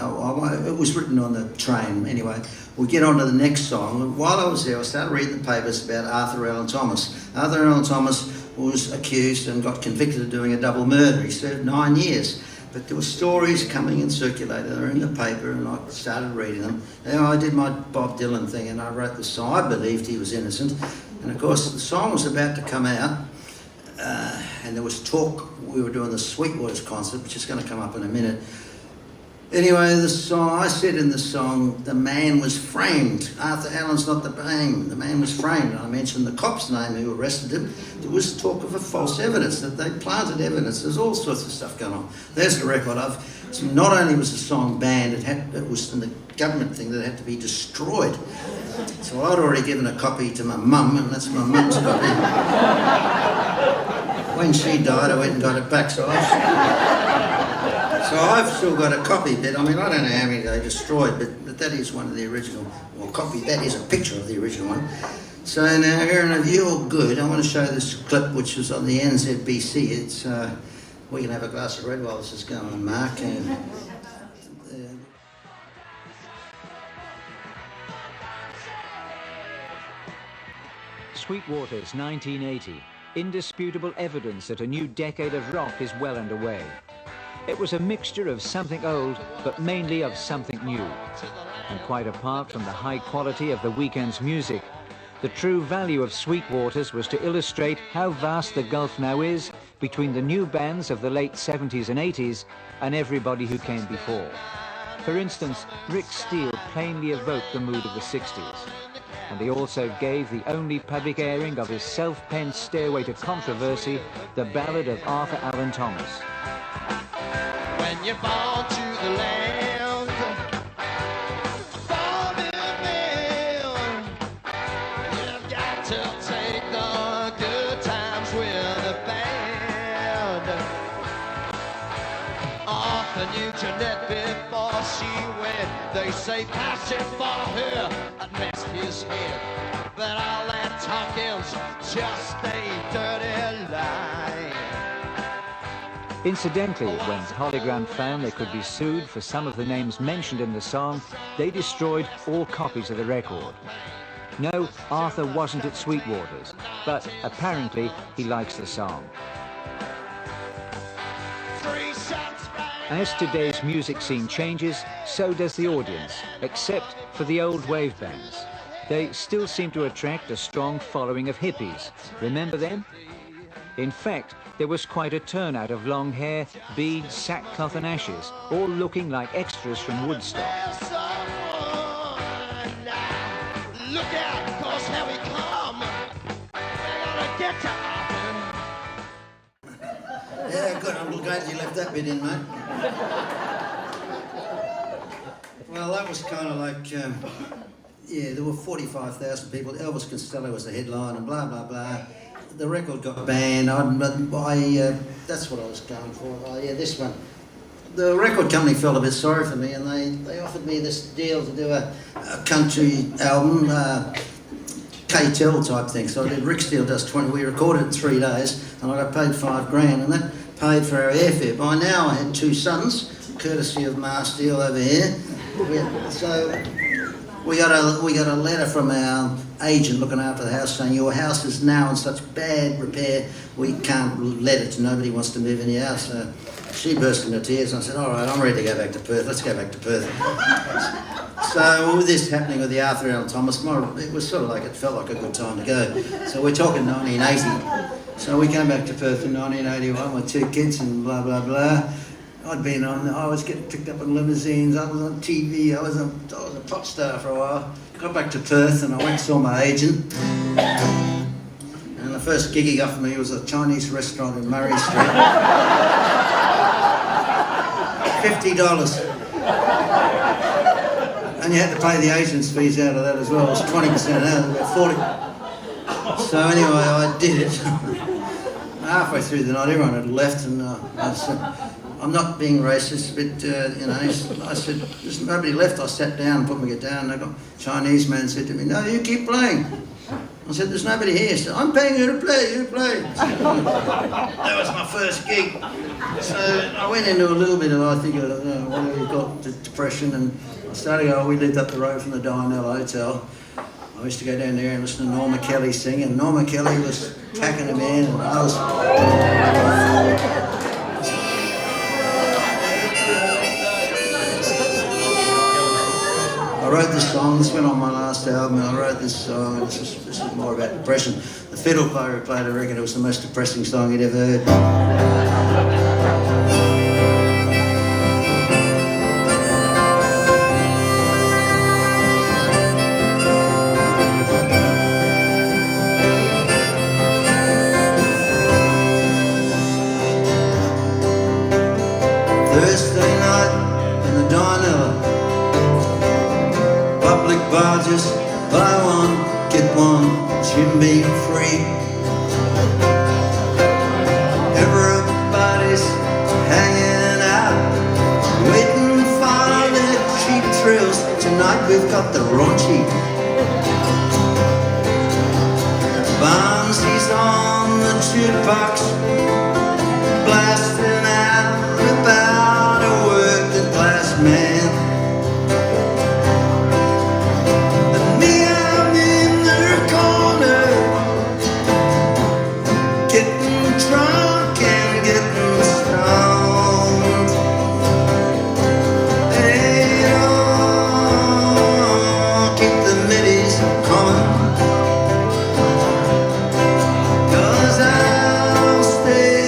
It was written on the train. Anyway, we get on to the next song. While I was there, I started reading the papers about Arthur Allen Thomas. Arthur Allen Thomas was accused and got convicted of doing a double murder. He served 9 years. But there were stories coming and circulating. They were in the paper, and I started reading them. Now, I did my Bob Dylan thing, and I wrote the song. I believed he was innocent. And of course, the song was about to come out, and there was talk. We were doing the Sweetwaters concert, which is going to come up in a minute. Anyway, the song, I said in the song, the man was framed. Arthur Allen's not the name. The man was framed. And I mentioned the cop's name who arrested him. There was talk of a false evidence, that they planted evidence. There's all sorts of stuff going on. There's the record of. So not only was the song banned, it was in the government thing that it had to be destroyed. So I'd already given a copy to my mum, and that's my mum's copy. When she died, I went and got it back. So I've still got a copy, but I mean, I don't know how many they destroyed, but that is one of the original, well, copy, that is a picture of the original one. So now, here, and if you're good, I want to show this clip, which was on the NZBC. It's, we can have a glass of red while this is going, Mark. And, Sweetwaters, 1980. Indisputable evidence that a new decade of rock is well underway. It was a mixture of something old, but mainly of something new. And quite apart from the high quality of the weekend's music, the true value of Sweetwaters was to illustrate how vast the gulf now is between the new bands of the late 70s and 80s and everybody who came before. For instance, Rick Steele plainly evoked the mood of the 60s. And he also gave the only public airing of his self-penned Stairway to Controversy, the ballad of Arthur Allen Thomas. When you're born to the land, born in man, you've got to take the good times with the band. Arthur knew Jeanette before she went. They say passion for her had messed his head, but all that talk against just a dirty lie. Incidentally, when Hologram found they could be sued for some of the names mentioned in the song, they destroyed all copies of the record. No, Arthur wasn't at Sweetwater's, but apparently he likes the song. As today's music scene changes, so does the audience, except for the old wave bands. They still seem to attract a strong following of hippies. Remember them? In fact, there was quite a turnout of long hair, beads, sackcloth and ashes, all looking like extras from Woodstock. Look out, 'cause here we come. We're gonna get you up. Yeah, good. I'm glad you left that bit in, mate. Well, that was kind of like, yeah, there were 45,000 people. Elvis Costello was the headline and blah, blah, blah. The record got banned. That's what I was going for. Oh, yeah, this one. The record company felt a bit sorry for me, and they offered me this deal to do a country album, K-Tel type thing. So I did Rick Steele Does 20. We recorded it in 3 days, and I got paid $5,000, and that paid for our airfare. By now I had 2 sons, courtesy of Ma Steele over here. So we got a letter from our agent looking after the house saying your house is now in such bad repair we can't let it. Nobody wants to move in your house. So she burst into tears and I said, all right, I'm ready to go back to Perth. Let's go back to Perth. So with this happening with the Arthur Allen Thomas, it was sort of like, it felt like a good time to go. So we're talking 1980. So we came back to Perth in 1981 with 2 kids and blah, blah, blah. I was getting picked up in limousines, I was on TV, I was a pop star for a while. Got back to Perth and I went and saw my agent. And the first gig he offered me was a Chinese restaurant in Murray Street. $50. And you had to pay the agent's fees out of that as well. It was 20% out, about 40. So anyway, I did it. Halfway through the night, everyone had left, and I said, I'm not being racist, but I said, there's nobody left. I sat down and put my guitar down, and the Chinese man said to me, no, you keep playing. I said, there's nobody here. He said, I'm paying you to play, you play. That was my first gig. So I went into a little bit of, I think, what have you got, depression, and I started going, we lived up the road from the Darnell Hotel. I used to go down there and listen to Norma Kelly sing, and Norma Kelly was packing them in, and I was... I wrote this song, this went on my last album, and I wrote this song, and this is more about depression. The fiddle player who played the record, it was the most depressing song he'd ever heard. Thursday night in the Darnell, public barges, buy one, get one, Jim being free. Everybody's hanging out, waiting for the cheap thrills. Tonight we've got the raunchy. Bonzi's on the jukebox, blasting out about a working class man. And me, I'm in the corner, getting drunk and getting stoned. Hey, oh, keep the middies coming, 'cause I'll stay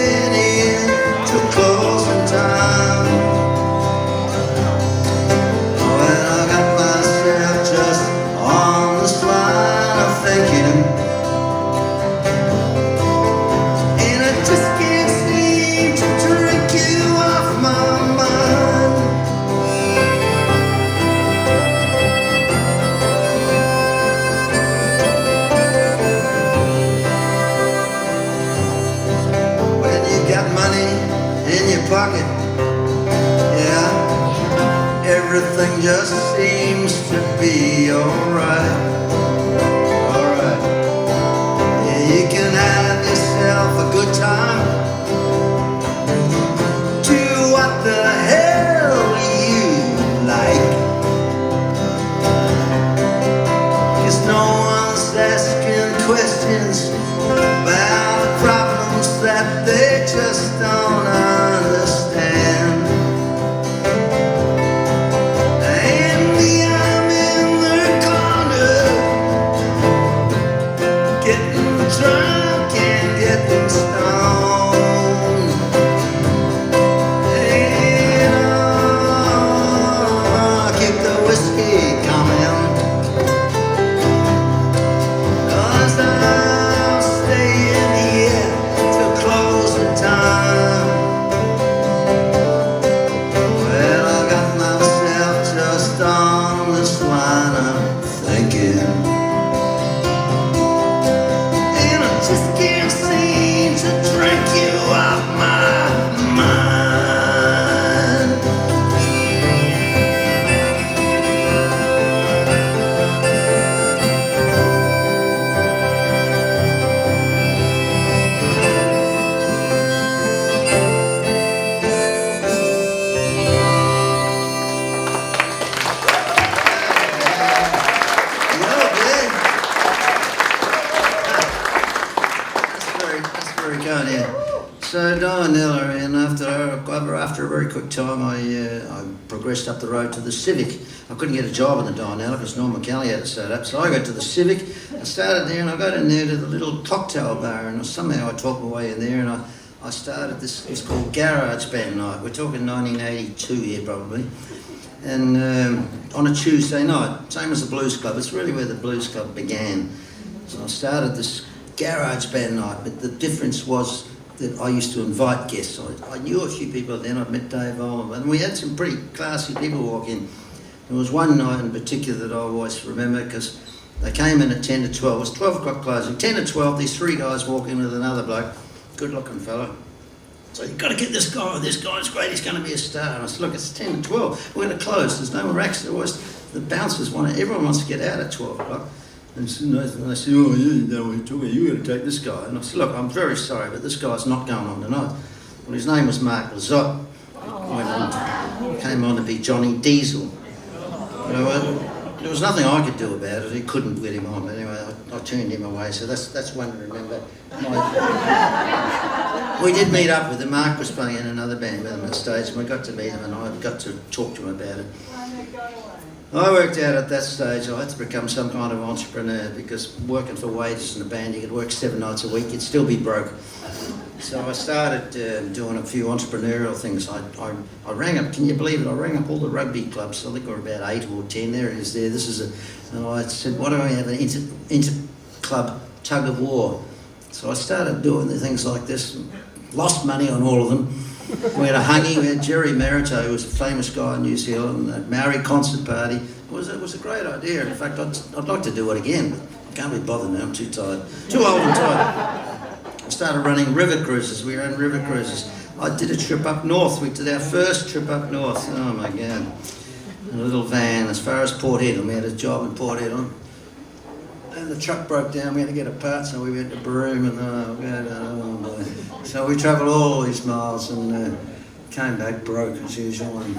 questions about the problems that they just don't understand. And me, I'm in the corner, getting drunk and getting stoned. And keep the whiskey coming, 'cause I'll stay in here till closing time. Well, I got myself just on this line of thinking, and I just can't seem to drink you off my mind. That's very kind, yeah. So Dianella, and after a very quick time, I progressed up the road to the Civic. I couldn't get a job in the Dianella because Norman Kelly had it set up. So I got to the Civic. I started there, and I got in there to the little cocktail bar, and somehow I talked my way in there, and I started this. It's called Garage Band Night. We're talking 1982 here, probably. And on a Tuesday night, same as the Blues Club. It's really where the Blues Club began. So I started this Garage Band Night, but the difference was that I used to invite guests. I knew a few people then. I'd met Dave Oliver, and we had some pretty classy people walk in. There was one night in particular that I always remember because they came in at 10 to 12. It was 12 o'clock closing. 10 to 12, these three guys walk in with another bloke, good-looking fellow. So you've got to get this guy. This guy's great. He's going to be a star. And I said, look, it's 10 to 12. We're going to close. There's no more racks. The bouncers everyone wants to get out at 12 o'clock. And so they said, oh, you know what you're talking about. You're going to take this guy. And I said, look, I'm very sorry, but this guy's not going on tonight. Well, his name was Mark Lazotte. Came on to be Johnny Diesel. You know, there was nothing I could do about it. He couldn't get him on. But anyway, I turned him away. So that's one to remember. We did meet up with him. Mark was playing in another band with him on stage, and we got to meet him, and I got to talk to him about it. I worked out at that stage I had to become some kind of entrepreneur because working for wages in a band, you could work 7 nights a week, you'd still be broke. So I started doing a few entrepreneurial things. I rang up, can you believe it, I rang up all the rugby clubs, I think there were about 8 or 10, there it is there, and I said, why don't we have an inter-club tug of war? So I started doing the things like this, lost money on all of them. We had a hungy, we had Jerry Merito, who was a famous guy in New Zealand, a Maori concert party. It was a great idea. In fact, I'd like to do it again, but I can't be bothered now, I'm too tired. Too old and tired. I started running river cruises. We ran river cruises. I did a trip up north. We did our first trip up north. Oh my God. In a little van as far as Port Hedland. We had a job in Port Hedland. And the truck broke down, we had to get a part, so we went to Broome and so we travelled all these miles and came back broke as usual and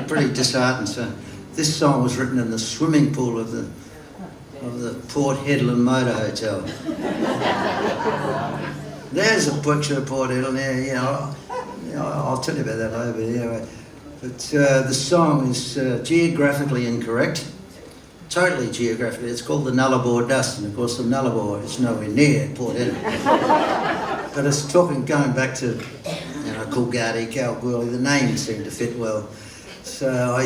pretty disheartened. So this song was written in the swimming pool of the Port Hedland Motor Hotel. There's a picture of Port Hedland there, I'll tell you about that later, but anyway. But the song is geographically incorrect. Totally geographically, it's called the Nullarbor Dust, and of course the Nullarbor is nowhere near Port Hedland. But it's going back to, Coolgardie, Kalgoorlie, the names seem to fit well. So I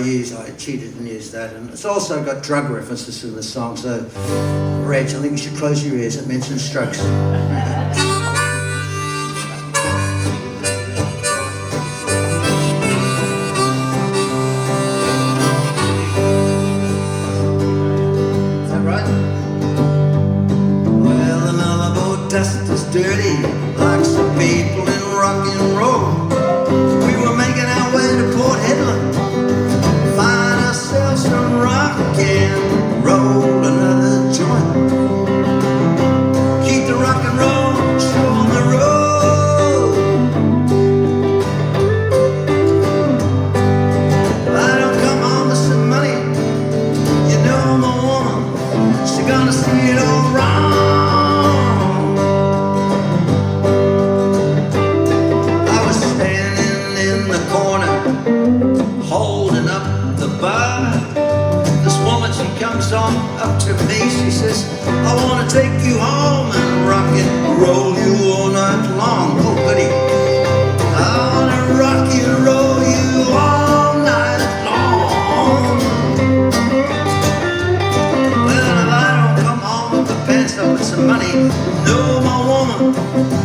cheated and used that, and it's also got drug references in the song, so Reg, I think you should close your ears, it mentions strokes. Dust is dirty, like some people in rock and roll. We were making our way to Port Hedland, find ourselves some rock and roll, another joint. Keep the rock and roll show on the road. I don't come home with some money, you know I'm a woman, she's gonna see it all wrong. I wanna take you home and rock and roll you all night long. Oh, goody. I wanna rock you, roll you all night long. Well, if I don't come home with my pants up with some money, no, my woman,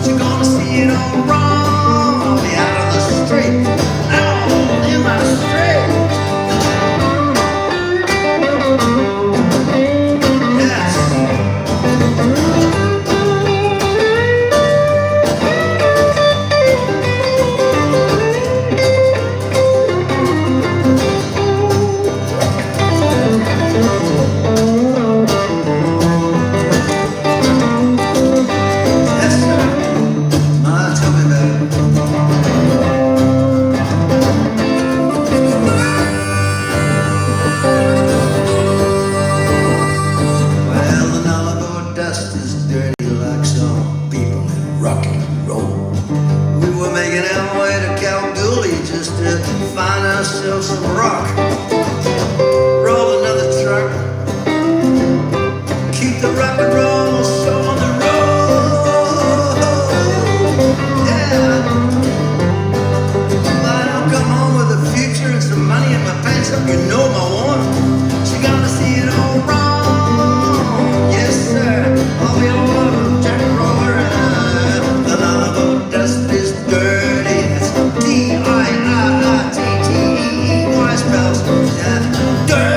she's gonna see it all wrong. I'll be out on the street, out in my street. Yes. Yes, sir. Ma, tell me about it. Well, the Navajo dust is dirty like some people in rock and roll. We were making our way to Kalgoorlie just to find ourselves some rock. Roll another truck, keep the rock and roll show on the road. Yeah. I don't come home with a future and some money in my pants up. You know my woman, she gonna see it all wrong. Yes, sir. I'll be all over Jack Roller. The Navajo dust is dirty. It's Diiittey spells dirty. Yeah.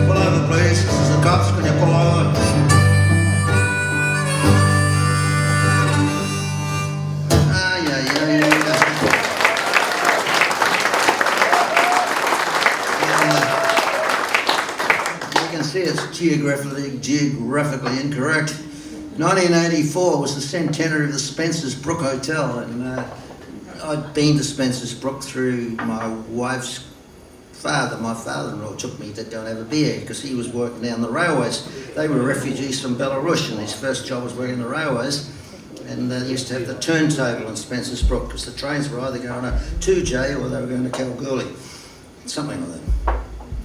Pull over, please. This is the cops. Can you pull over? You can see it's geographically incorrect. 1984 was the centenary of the Spencer's Brook Hotel, and I'd been to Spencer's Brook through my wife's father. My father-in-law took me to go and have a beer because he was working down the railways. They were refugees from Belarus, and his first job was working the railways. And they used to have the turntable in Spencer's Brook because the trains were either going to 2J or they were going to Kalgoorlie, something like that.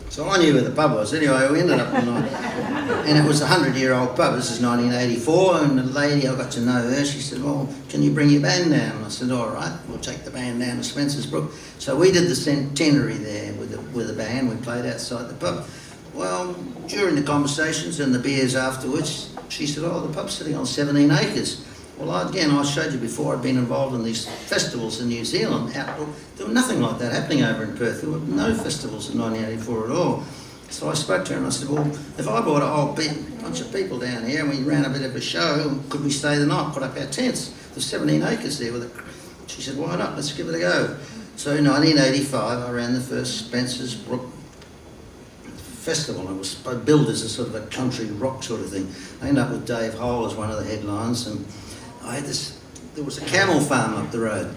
So I knew where the pub was. Anyway, we ended up and it was a 100-year-old pub. This is 1984, and the lady, I got to know her. She said, "Well, can you bring your band down?" I said, "All right, we'll take the band down to Spencer's Brook." So we did the centenary there with the band. We played outside the pub. Well, during the conversations and the beers afterwards, she said, "Oh, the pub's sitting on 17 acres." Well, I showed you before, I'd been involved in these festivals in New Zealand. There was nothing like that happening over in Perth. There were no festivals in 1984 at all. So I spoke to her and I said, "Well, if I brought a whole bunch of people down here and we ran a bit of a show, could we stay the night, put up our tents? There's 17 acres there." She said, "Why not? Let's give it a go." So in 1985, I ran the first Spencer's Brook Festival. It was billed as a sort of a country rock sort of thing. I ended up with Dave Hole as one of the headlines, and there was a camel farm up the road,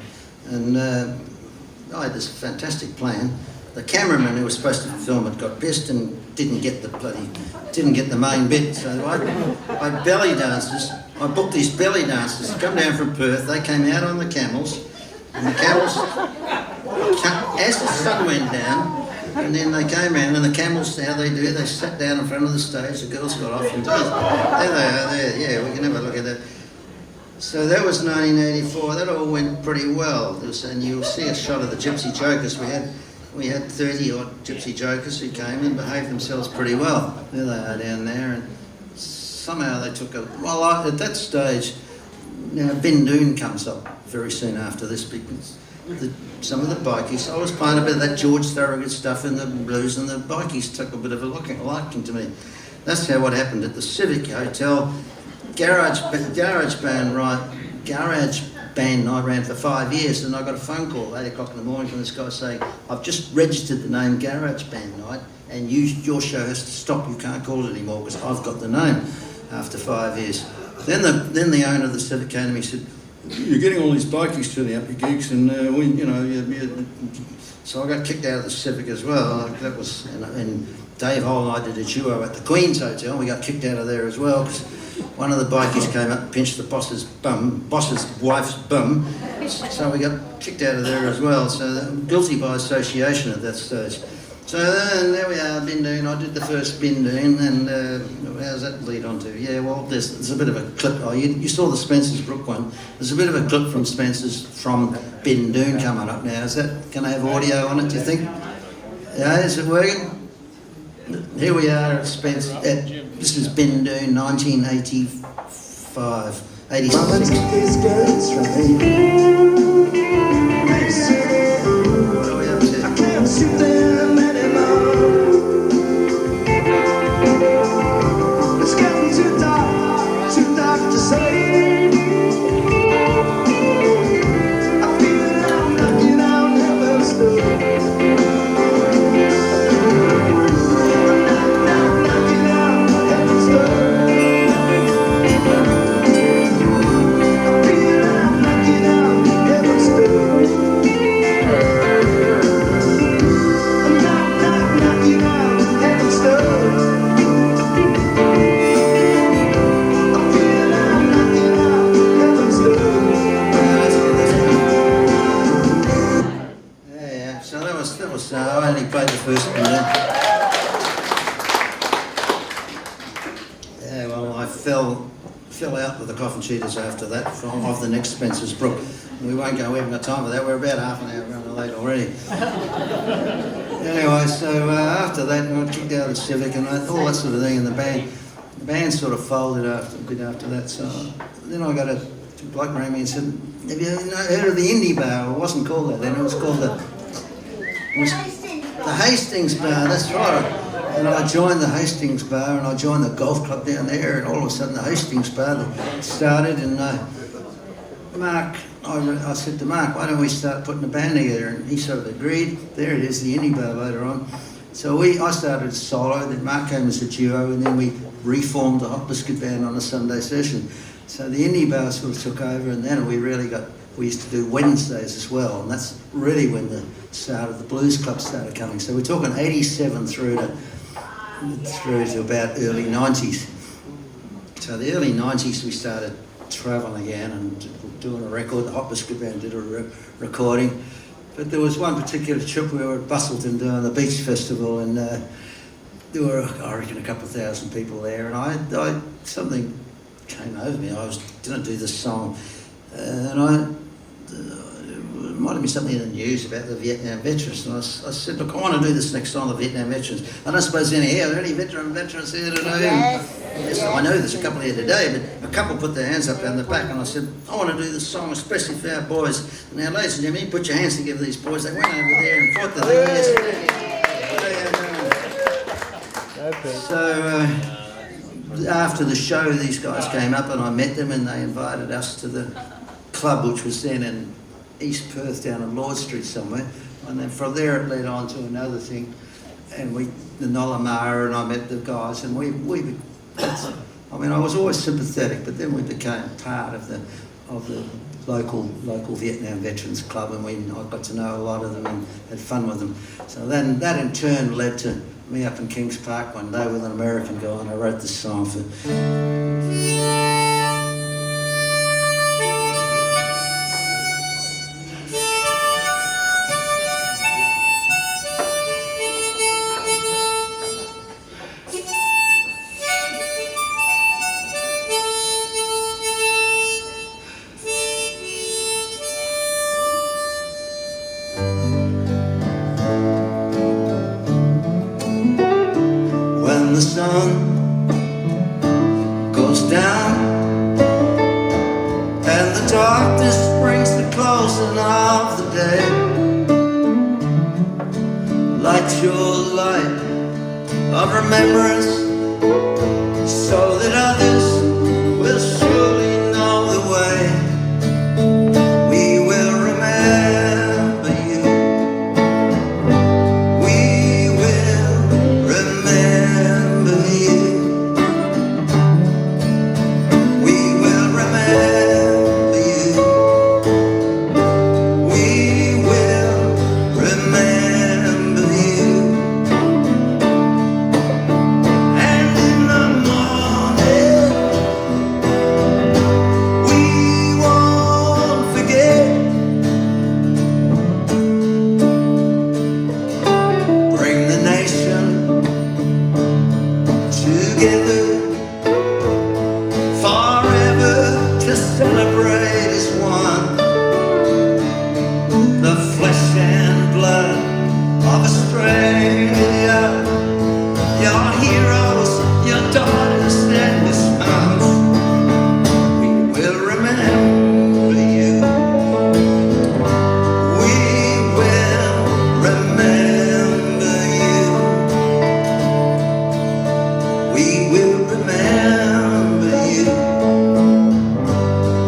and I had this fantastic plan. The cameraman who was supposed to film it got pissed and didn't get the main bit. So I belly dancers. I booked these belly dancers to come down from Perth. They came out on the camels, and the camels, as the sun went down, and then they came around, and the camels, how they do, they sat down in front of the stage. The girls got off, and there they are. There, yeah, we can have a look at that. So that was 1984. That all went pretty well. And you'll see a shot of the Gypsy Jokers. We had 30 odd Gypsy Jokers who came and behaved themselves pretty well. There they are down there, and somehow they took at that stage, now Bindoon comes up very soon after this because some of the bikies, I was playing a bit of that George Thorogood stuff in the blues, and the bikies took a bit of a liking to me. That's how what happened at the Civic Hotel. Garage band night ran for 5 years, and I got a phone call at 8 o'clock in the morning from this guy saying, "I've just registered the name Garage Band Night, and your show has to stop. You can't call it anymore because I've got the name." After 5 years, then the owner of the Civic came to me and said, "You're getting all these bikies turning up your gigs, and so I got kicked out of the Civic as well." That was and Dave Hole and I did a duo at the Queen's Hotel. We got kicked out of there as well because one of the bikies came up and pinched the boss's wife's bum. So we got kicked out of there as well. So guilty by association at that stage. So then there we are, Bindoon. I did the first Bindoon, and how's that lead on to? Yeah, well, there's a bit of a clip. Oh, you saw the Spencer's Brook one. There's a bit of a clip from Spencer's from Bindoon coming up now. Is that going to have audio on it, do you think? Yeah, is it working? Here we are at Spencer. This is Bindoon, 1985. 86. What are we up to? I can't sit there anymore. It's getting too dark to say. I feel I'm knocking on heaven's door. I'm knocking on heaven's door. I feel I'm knocking on heaven's door. Knocking on heaven's door. Yeah, so that was I only played the first one then. Yeah, well, I fell out with the coffin cheaters after that off the next Spencer's Brook. We won't go, we haven't got time for that, we're about half an hour running late already. Anyway, so after that I got kicked out of the Civic and all that sort of thing, and the band sort of folded a bit after that. So then I got a bloke rang me and said, have you heard of the Indie Bar? It wasn't called that then, it was called the Hastings Bar, that's right. And I joined the Hastings Bar and I joined the golf club down there, and all of a sudden the Hastings Bar started, and Mark, I said to Mark, why don't we start putting a band together? And he sort of agreed. There it is, the Indie Bar later on. So I started solo, then Mark came as a duo, and then we reformed the Hot Biscuit Band on a Sunday session. So the Indie Bar sort of took over, and then we used to do Wednesdays as well, and that's really when the start of the blues club started coming. So we're talking 87 through to about early 90s. So the early 90s we started travelling again and doing a record. The Hot Biscuit Band did a recording. But there was one particular trip we were at Bustleton doing the Beach Festival, and there were, I reckon, a couple of thousand people there, and I something came over me. I was going to do this song, and it might have been something in the news about the Vietnam veterans, and I said, look, I want to do this next song, the Vietnam veterans. I don't suppose any here, are there any veterans here today? Yes, I know there's a couple here today, but a couple put their hands up down the back, and I said, I want to do this song especially for our boys. Now, ladies and gentlemen, put your hands together, these boys. They went over there and fought the thing yesterday. So after the show, these guys came up and I met them, and they invited us to the club, which was then in East Perth down on Lord Street somewhere, and then from there it led on to another thing, and the Nollamara, and I met the guys, and I mean, I was always sympathetic, but then we became part of the local Vietnam Veterans Club, and I got to know a lot of them and had fun with them. So then that in turn led to me up in Kings Park one day with an American guy, and I wrote this song for. When the sun goes down and the darkness brings the closing of the day, light your light of remembrance so that others will surely know the way. We will remember you. We will remember you. We will remember you. We will remember you. And in the morning of Australia. Your heroes, your daughters and your sons, we will remember you. We will remember you. We will remember you.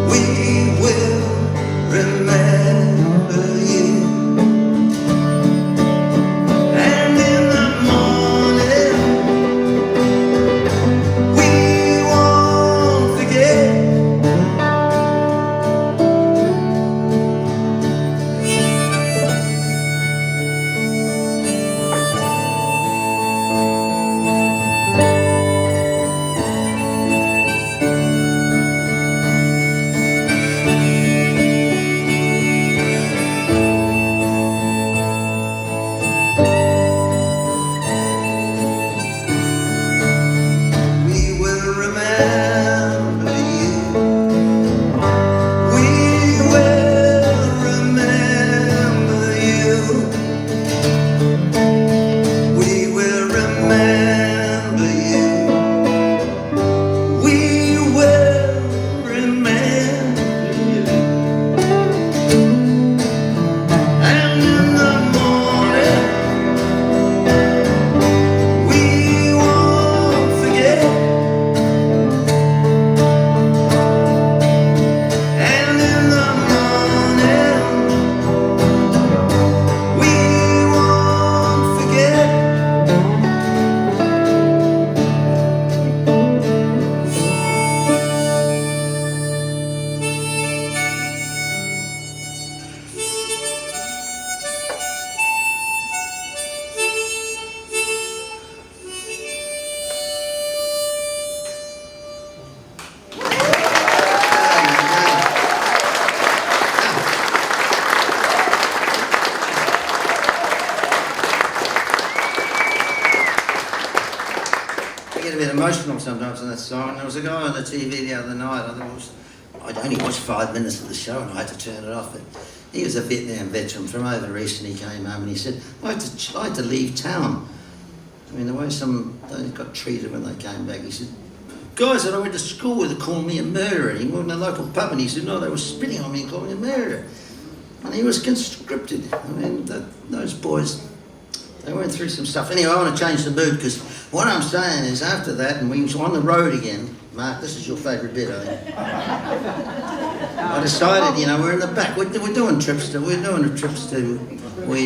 We will remember you. And in the morning, we won't forget. We will remember you. We will remember you. We will remember you. We will remember you. And in the morning, we won't forget. And in the morning, we won't forget. I get a bit emotional sometimes in that song. There was a guy on the TV the other night. I'd only watched 5 minutes of the show and I had to turn it off. But he was a Vietnam veteran from over east, and he came home and he said, I had to leave town. I mean, the way they got treated when they came back. He said, guys that I went to school with are calling me a murderer. He went in a local pub and he said, no, they were spitting on me and calling me a murderer. And he was conscripted. I mean, those boys, they went through some stuff. Anyway, I want to change the mood, because what I'm saying is after that, and we was on the road again. Mark, this is your favourite bit, I think. I decided, we're in the back. We're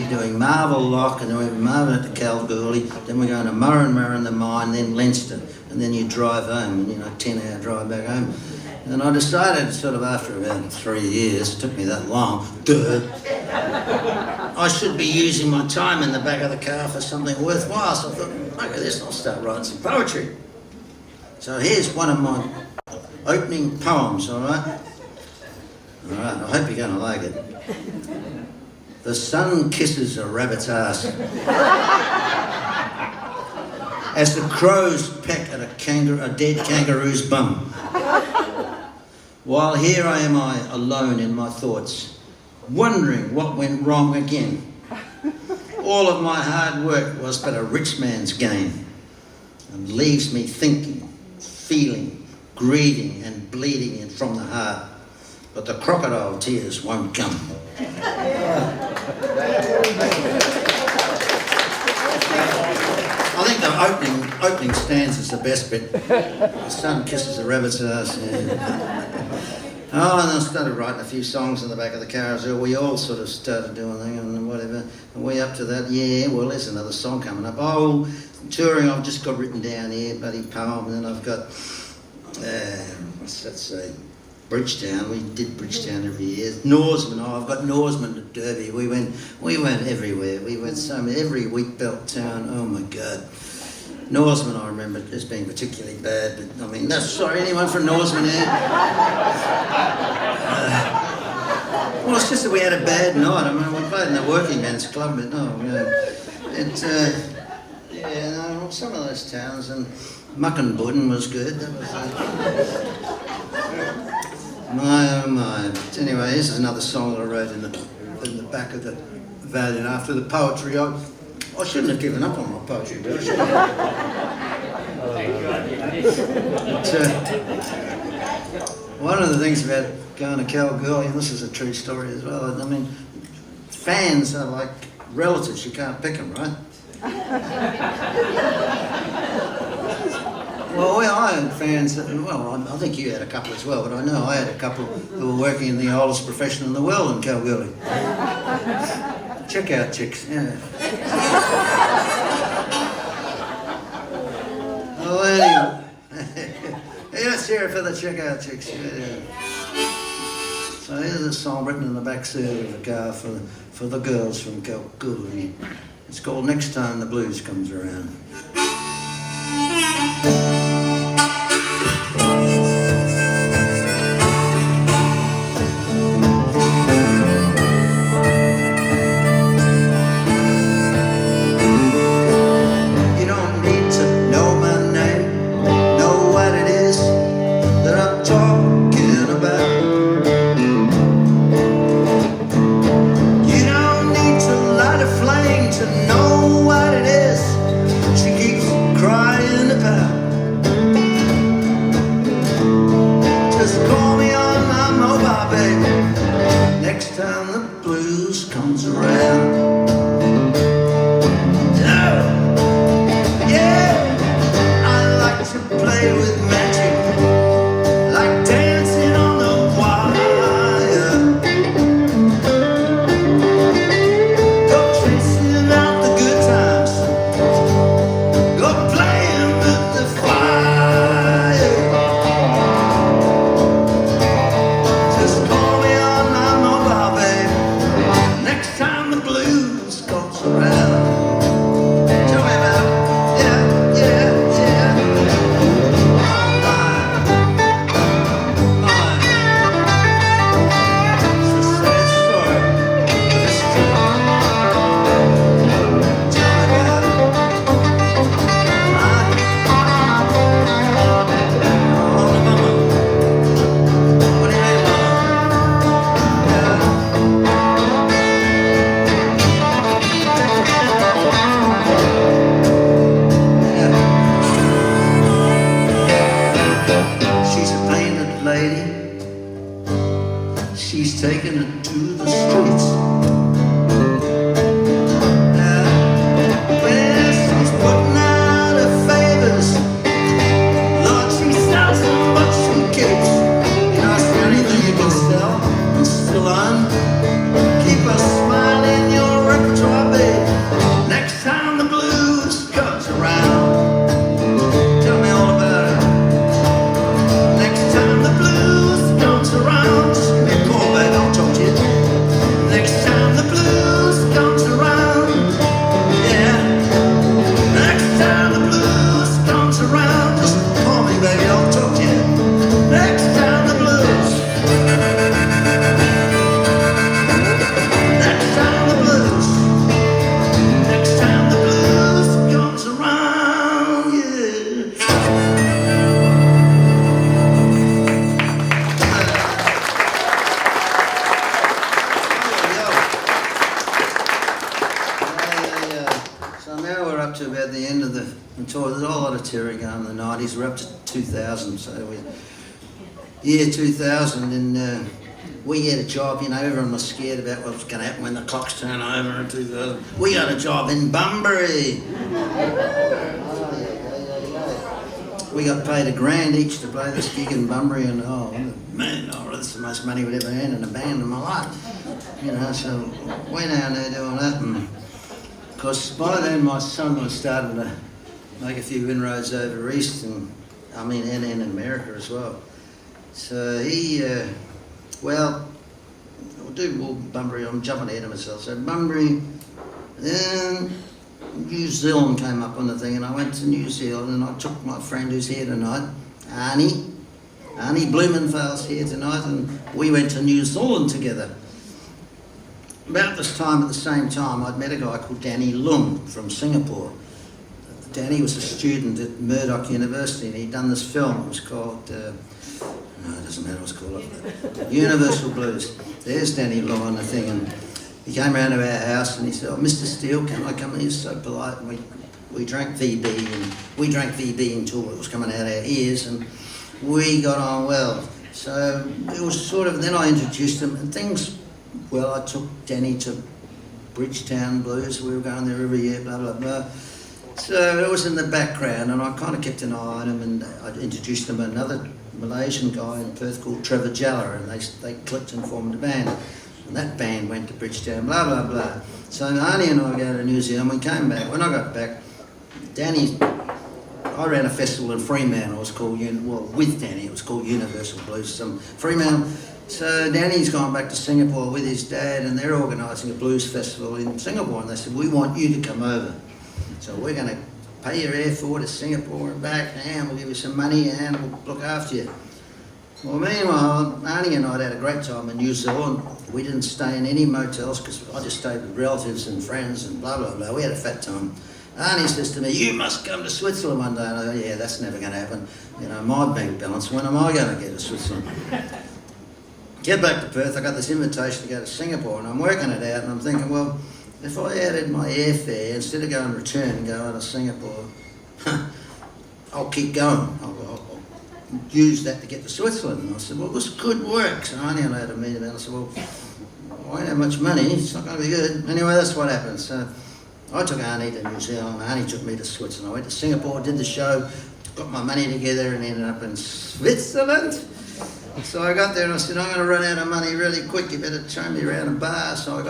doing Marvel Lock, and then we're moving it to Kalgoorlie, then we're going to Murrin the mine, then Leinster, and then you drive home, 10-hour drive back home. And I decided, sort of after about 3 years, it took me that long, I should be using my time in the back of the car for something worthwhile. So I thought, look at this, I'll start writing some poetry. So here's one of my opening poems, all right? All right, I hope you're going to like it. The sun kisses a rabbit's ass as the crows peck at a dead kangaroo's bum. While here I am alone in my thoughts, wondering what went wrong again. All of my hard work was but a rich man's gain, and leaves me thinking, feeling, grieving and bleeding in from the heart. But the crocodile tears won't come. I think the opening stanza is the best bit. The sun kisses the rabbit's ass. Yeah. Oh, and I started writing a few songs in the back of the car as well. We all sort of started doing things and whatever. And we up to that, well, there's another song coming up. Oh, touring, I've just got written down here, bloody poem. And then I've got, what's that say? Bridgetown. We did Bridgetown every year. Norseman. I've got Norseman at Derby. We went everywhere. We went every wheat belt town. Oh my God. Norseman, I remember as being particularly bad, but I mean, sorry, anyone from Norseman here? Well, it's just that we had a bad night. I mean, we played in the working men's club, but some of those towns, and Muckenbudden was good. That was, my oh my. But anyway, this is another song that I wrote in the back of the Valiant after the poetry. I shouldn't have given up on my poetry, but I should have. One of the things about going to Kalgoorlie, and this is a true story as well, I mean, fans are like relatives, you can't pick them, right? Well, I had fans, well, I think you had a couple as well, but I know I had a couple who were working in the oldest profession in the world in Kalgoorlie. Checkout chicks, yeah. Oh, anyway. Yeah, let's hear it for the checkout chicks. Yeah. So here's a song written in the back seat of the car for the girls from Kalgoorlie. It's called Next Time the Blues Comes Around. We're up to 2000, so year 2000, and we had a job, you know, everyone was scared about what was going to happen when the clocks turn over in 2000. We got a job in Bunbury. We got paid $1,000 each to play this gig in Bunbury, and oh man, that's the most money we'd ever earned in a band in my life. You know, so went down there doing that, and of course by then my son was starting to make a few inroads over east, and in America as well. So he, we'll do Bunbury. I'm jumping ahead of myself. So Bunbury, then New Zealand came up on the thing, and I went to New Zealand, and I took my friend who's here tonight, Arnie Blumenfeld's here tonight, and we went to New Zealand together. About this time, at the same time, I'd met a guy called Danny Lung from Singapore. Danny was a student at Murdoch University, and he'd done this film. It was called, no, it doesn't matter what it's called, Universal Blues. There's Danny Law on the thing, and he came round to our house and he said, "Oh, Mr. Steele, can I come in?" He was so polite, and we drank VB until it was coming out our ears, and we got on well. So it was sort of, then I introduced him and things, well, I took Danny to Bridgetown Blues, we were going there every year, blah, blah, blah. So it was in the background, and I kind of kept an eye on him, and I introduced him to another Malaysian guy in Perth called Trevor Jalla, and they clicked and formed a band. And that band went to Bridgetown, blah, blah, blah. So Arnie and I go to New Zealand, we came back. When I got back, I ran a festival in Fremantle, it was called, with Danny, it was called Universal Blues, some Fremantle. So Danny's gone back to Singapore with his dad, and they're organising a blues festival in Singapore, and they said, "We want you to come over. So we're going to pay your airfare to Singapore and back, and we'll give you some money, and we'll look after you." Well, meanwhile, Arnie and I had a great time in New Zealand. We didn't stay in any motels because I just stayed with relatives and friends and blah, blah, blah. We had a fat time. Arnie says to me, "You must come to Switzerland one day." And I go, "Yeah, that's never going to happen. You know, my bank balance, when am I going to get to Switzerland?" Get back to Perth, I got this invitation to go to Singapore, and I'm working it out, and I'm thinking, well, if I added my airfare, instead of going return and go out to Singapore, I'll keep going. I'll use that to get to Switzerland. And I said, well, this could work. So Arnie and I had a meeting about it. I said, well, I don't have much money, it's not going to be good. Anyway, that's what happened. So I took Arnie to New Zealand, Arnie took me to Switzerland. I went to Singapore, did the show, got my money together, and ended up in Switzerland. So I got there and I said, "I'm going to run out of money really quick, you better show me around a bar." So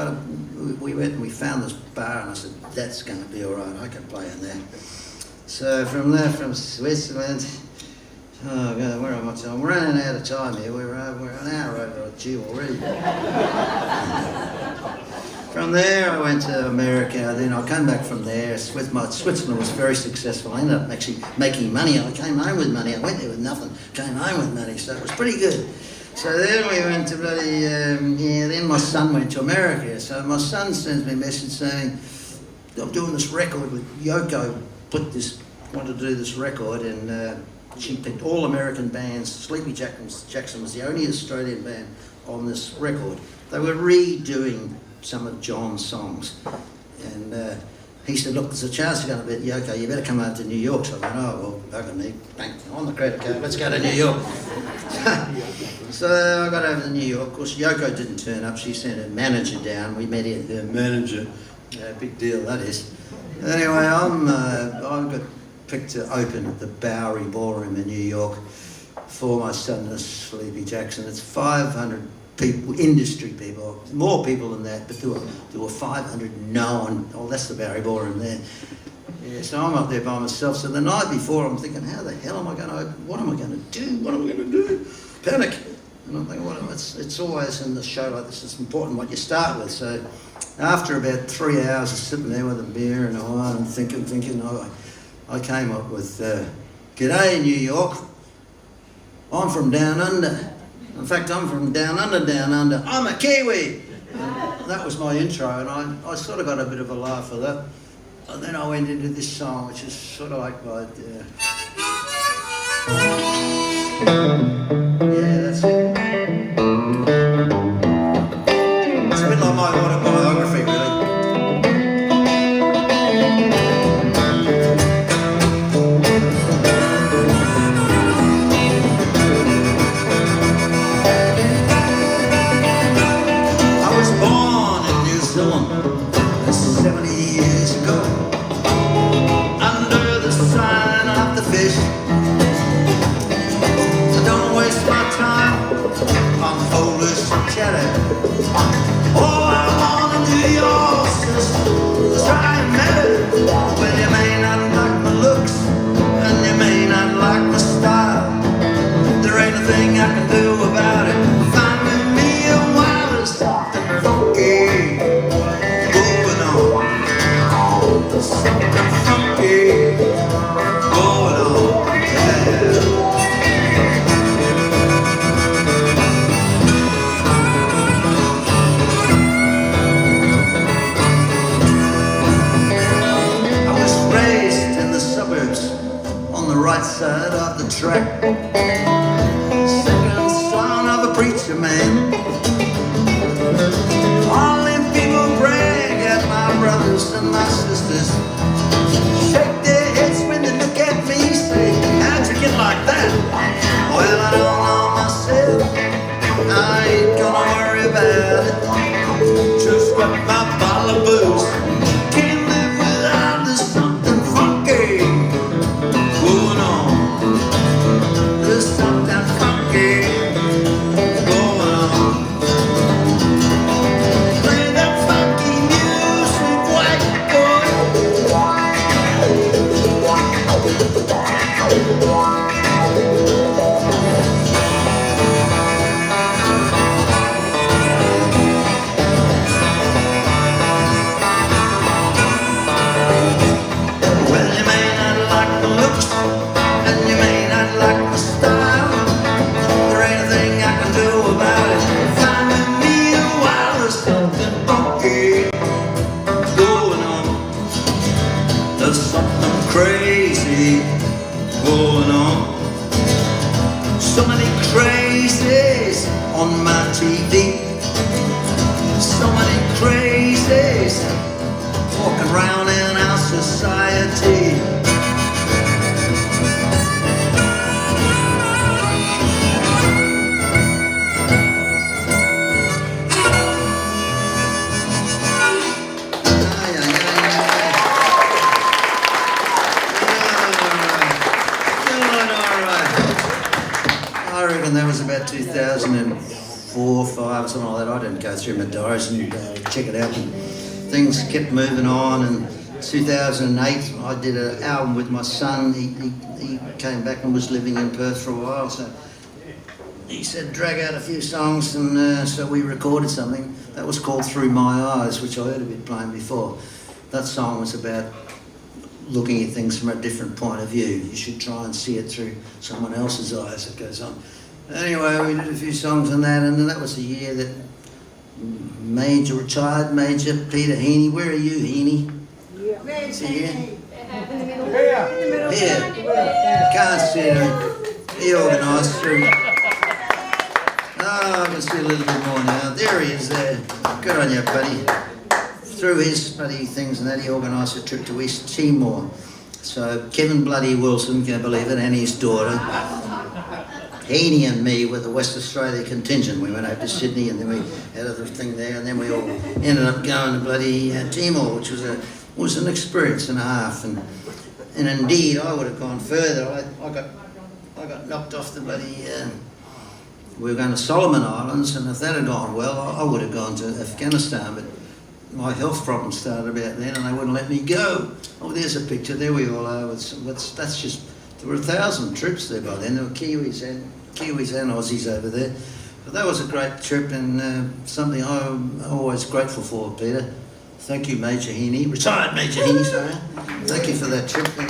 we went and we found this bar, and I said, "That's going to be all right, I can play in there." So from there, from Switzerland, oh God, where am I? I'm running out of time here, we're an hour over due already. From there I went to America, then I came back from there. Switzerland was very successful. I ended up actually making money. I came home with money. I went there with nothing, came home with money, so it was pretty good. So then we went to then my son went to America. So my son sends me a message saying, "I'm doing this record with Yoko, wanted to do this record," and she picked all American bands. Sleepy Jackson was the only Australian band on this record. They were redoing some of John's songs, and he said, "Look, there's a chance you're going to be at Yoko, you better come over to New York." So I went, "Oh, well, bugger me, bank on the credit card, let's go to New York." So I got over to New York. Of course, Yoko didn't turn up, she sent her manager down. We met her manager, big deal that is. Anyway, I got picked to open at the Bowery Ballroom in New York for my son, the Sleepy Jackson. It's 500 people, industry people, more people than that, but there were 500 known. Oh, that's the Bowery Ballroom there. Yeah, so I'm up there by myself. So the night before, I'm thinking, how the hell am I going to open? What am I going to do? What am I going to do? Panic. And I'm thinking, well, it's always in the show like this, it's important what you start with. So after about 3 hours of sitting there with a beer and a wine and thinking, I came up with, "G'day, New York. I'm from down under. In fact, I'm from down under. I'm a Kiwi." That was my intro, and I sort of got a bit of a laugh for that. And then I went into this song, which is sort of like by, yeah, that's it. It's a bit like my autobiography, really. I was born in New Zealand 70 years ago, under the sign of the fish. I don't waste my time on foolish chatter. All I wanna do yours is try and matter. Well, you may not like my looks, and you may not like my style. There ain't a thing I can do about it. Find me a wireless and funky going on. Something funky going on. Yeah. On the right side of the track, second son of a preacher man. All them people youngsters shake their heads when they look at me, say, how'd you get like that? Well, I don't know myself, I ain't gonna worry about it. Just got my bottle of booze, can't live without there's something funky going on. There's something funky going on. Play that funky music, white boy. Well, you may not like the looks, and you may not like the style. There ain't a thing I can do about it. Finding me a while there's something funky going on. There's something crazy going on. So many crazies on my TV. So many crazies walking around in our society. I reckon that was about 2004, 5, something like that. I didn't go through my diaries and check it out. And things kept moving on. And 2008, I did an album with my son. He came back and was living in Perth for a while. So he said, drag out a few songs, and so we recorded something. That was called Through My Eyes, which I heard a bit playing before. That song was about looking at things from a different point of view. You should try and see it through someone else's eyes, it goes on. Anyway, we did a few songs on that, and then that was the year that retired Major Peter Heaney. Where are you, Heaney? Is he here? Here. Can't see him. He organised through. Oh, I can see a little bit more now. There he is there. Good on you, buddy. Through his bloody things and that, he organised a trip to East Timor. So Kevin Bloody Wilson, can you believe it, and his daughter, Heaney and me were the West Australia contingent. We went over to Sydney and then we had a thing there, and then we all ended up going to bloody Timor, which was an experience and a half. And indeed, I would have gone further. I got knocked off the bloody. We were going to Solomon Islands, and if that had gone well, I would have gone to Afghanistan. But my health problems started about then, and they wouldn't let me go. Oh, there's a picture. There we all are. That's just. There were 1,000 troops there by then. There were Kiwis and Aussies over there. But that was a great trip, and something I'm always grateful for, Peter. Thank you, Major Heaney. Retired Major Heaney, sorry. Thank you for that trip. And,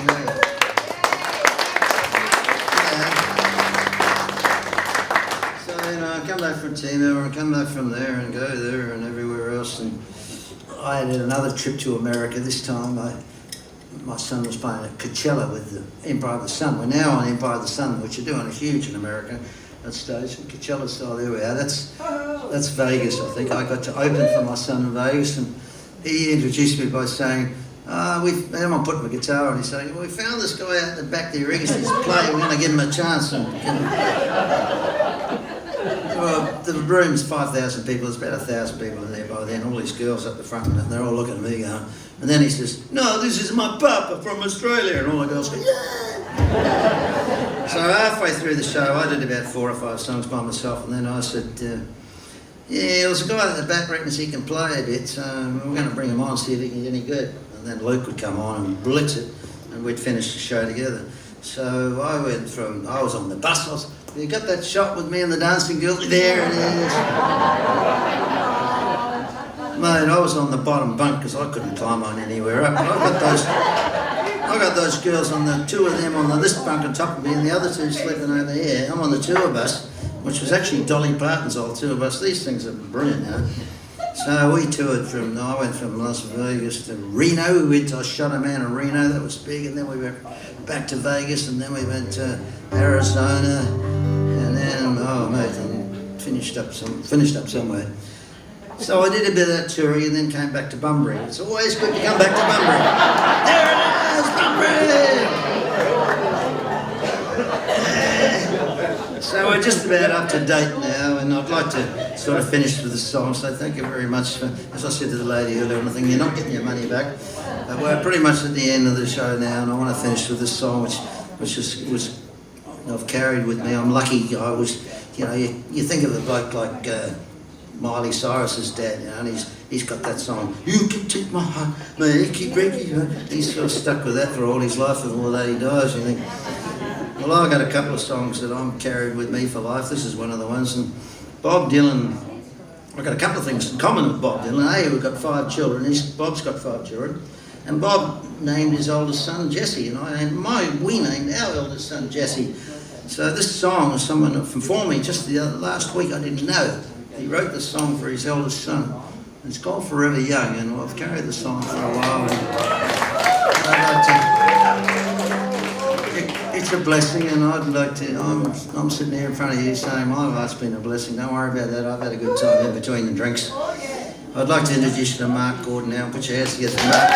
so, you know, I come back from Timor, I come back from there and go there and everywhere else. And I had another trip to America. This time my son was playing at Coachella with the Empire of the Sun. We're now on Empire of the Sun, which are doing a huge in America at stage. Coachella style, there we are. That's Vegas, I think. I got to open for my son in Vegas, and he introduced me by saying, I'm putting my guitar on. He's saying, well, we found this guy out in the back there. He's playing. We're going to give him a chance. Well, the room's 5,000 people. There's about 1,000 people in there by then. All these girls up the front, and they're all looking at me going. And then he says, no, this is my papa from Australia. And all the girls go, yeah. So halfway through the show, I did about 4 or 5 songs by myself. And then I said, yeah, there's a guy at the back reckons he can play a bit. So we're going to bring him on, see if he can get any good. And then Luke would come on and blitz it, and we'd finish the show together. So I was on the bus. You got that shot with me and the dancing girl? There it is. Mate, I was on the bottom bunk because I couldn't climb on anywhere up. But I got those girls on the 2 of them on this bunk on top of me, and the other 2 sleeping over here. I'm on the tour bus, which was actually Dolly Parton's old tour bus. These things are brilliant, you know. So we toured I went from Las Vegas to Reno. I shot a man in Reno, that was big, and then we went back to Vegas, and then we went to Arizona, and then, finished up somewhere. So I did a bit of that touring and then came back to Bunbury. It's always good to come back to Bunbury. There it is, Bunbury! So we're just about up to date now, and I'd like to sort of finish with a song. So thank you very much for, as I said to the lady earlier, I think you're not getting your money back. We're pretty much at the end of the show now, and I want to finish with this song, which was I've carried with me. I'm lucky. I was, you know, you think of a bloke like Miley Cyrus's dad, you know, and he's got that song. You can take my heart, my achy breaky heart. He's sort of stuck with that for all his life, and all that he dies. You think, well, I've got a couple of songs that I'm carried with me for life. This is one of the ones, and Bob Dylan. I've got a couple of things in common with Bob Dylan. A, we've got 5 children. Bob's got 5 children. And Bob named his oldest son Jesse, and we named our eldest son Jesse. So this song is someone informed me just last week. I didn't know he wrote this song for his eldest son. It's called Forever Young, and I've carried the song for a while. And it's a blessing, and I'd like to. I'm sitting here in front of you saying my life's been a blessing. Don't worry about that. I've had a good time in between the drinks. I'd like to introduce you to Mark Gordon now. Put your hands together for Mark.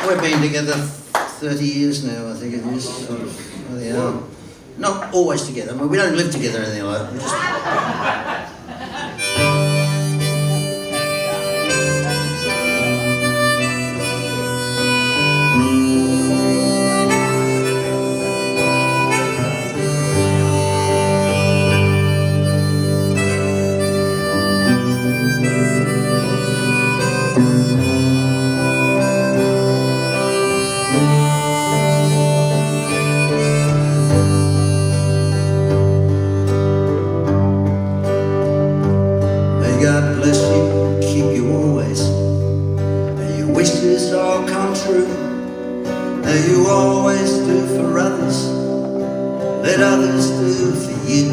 We've been together 30 years now, I think it is. Sort of, not always together. I mean, we don't live together or anything like that. God bless you, keep you always. May your wishes all come true. May you always do for others, let others do for you.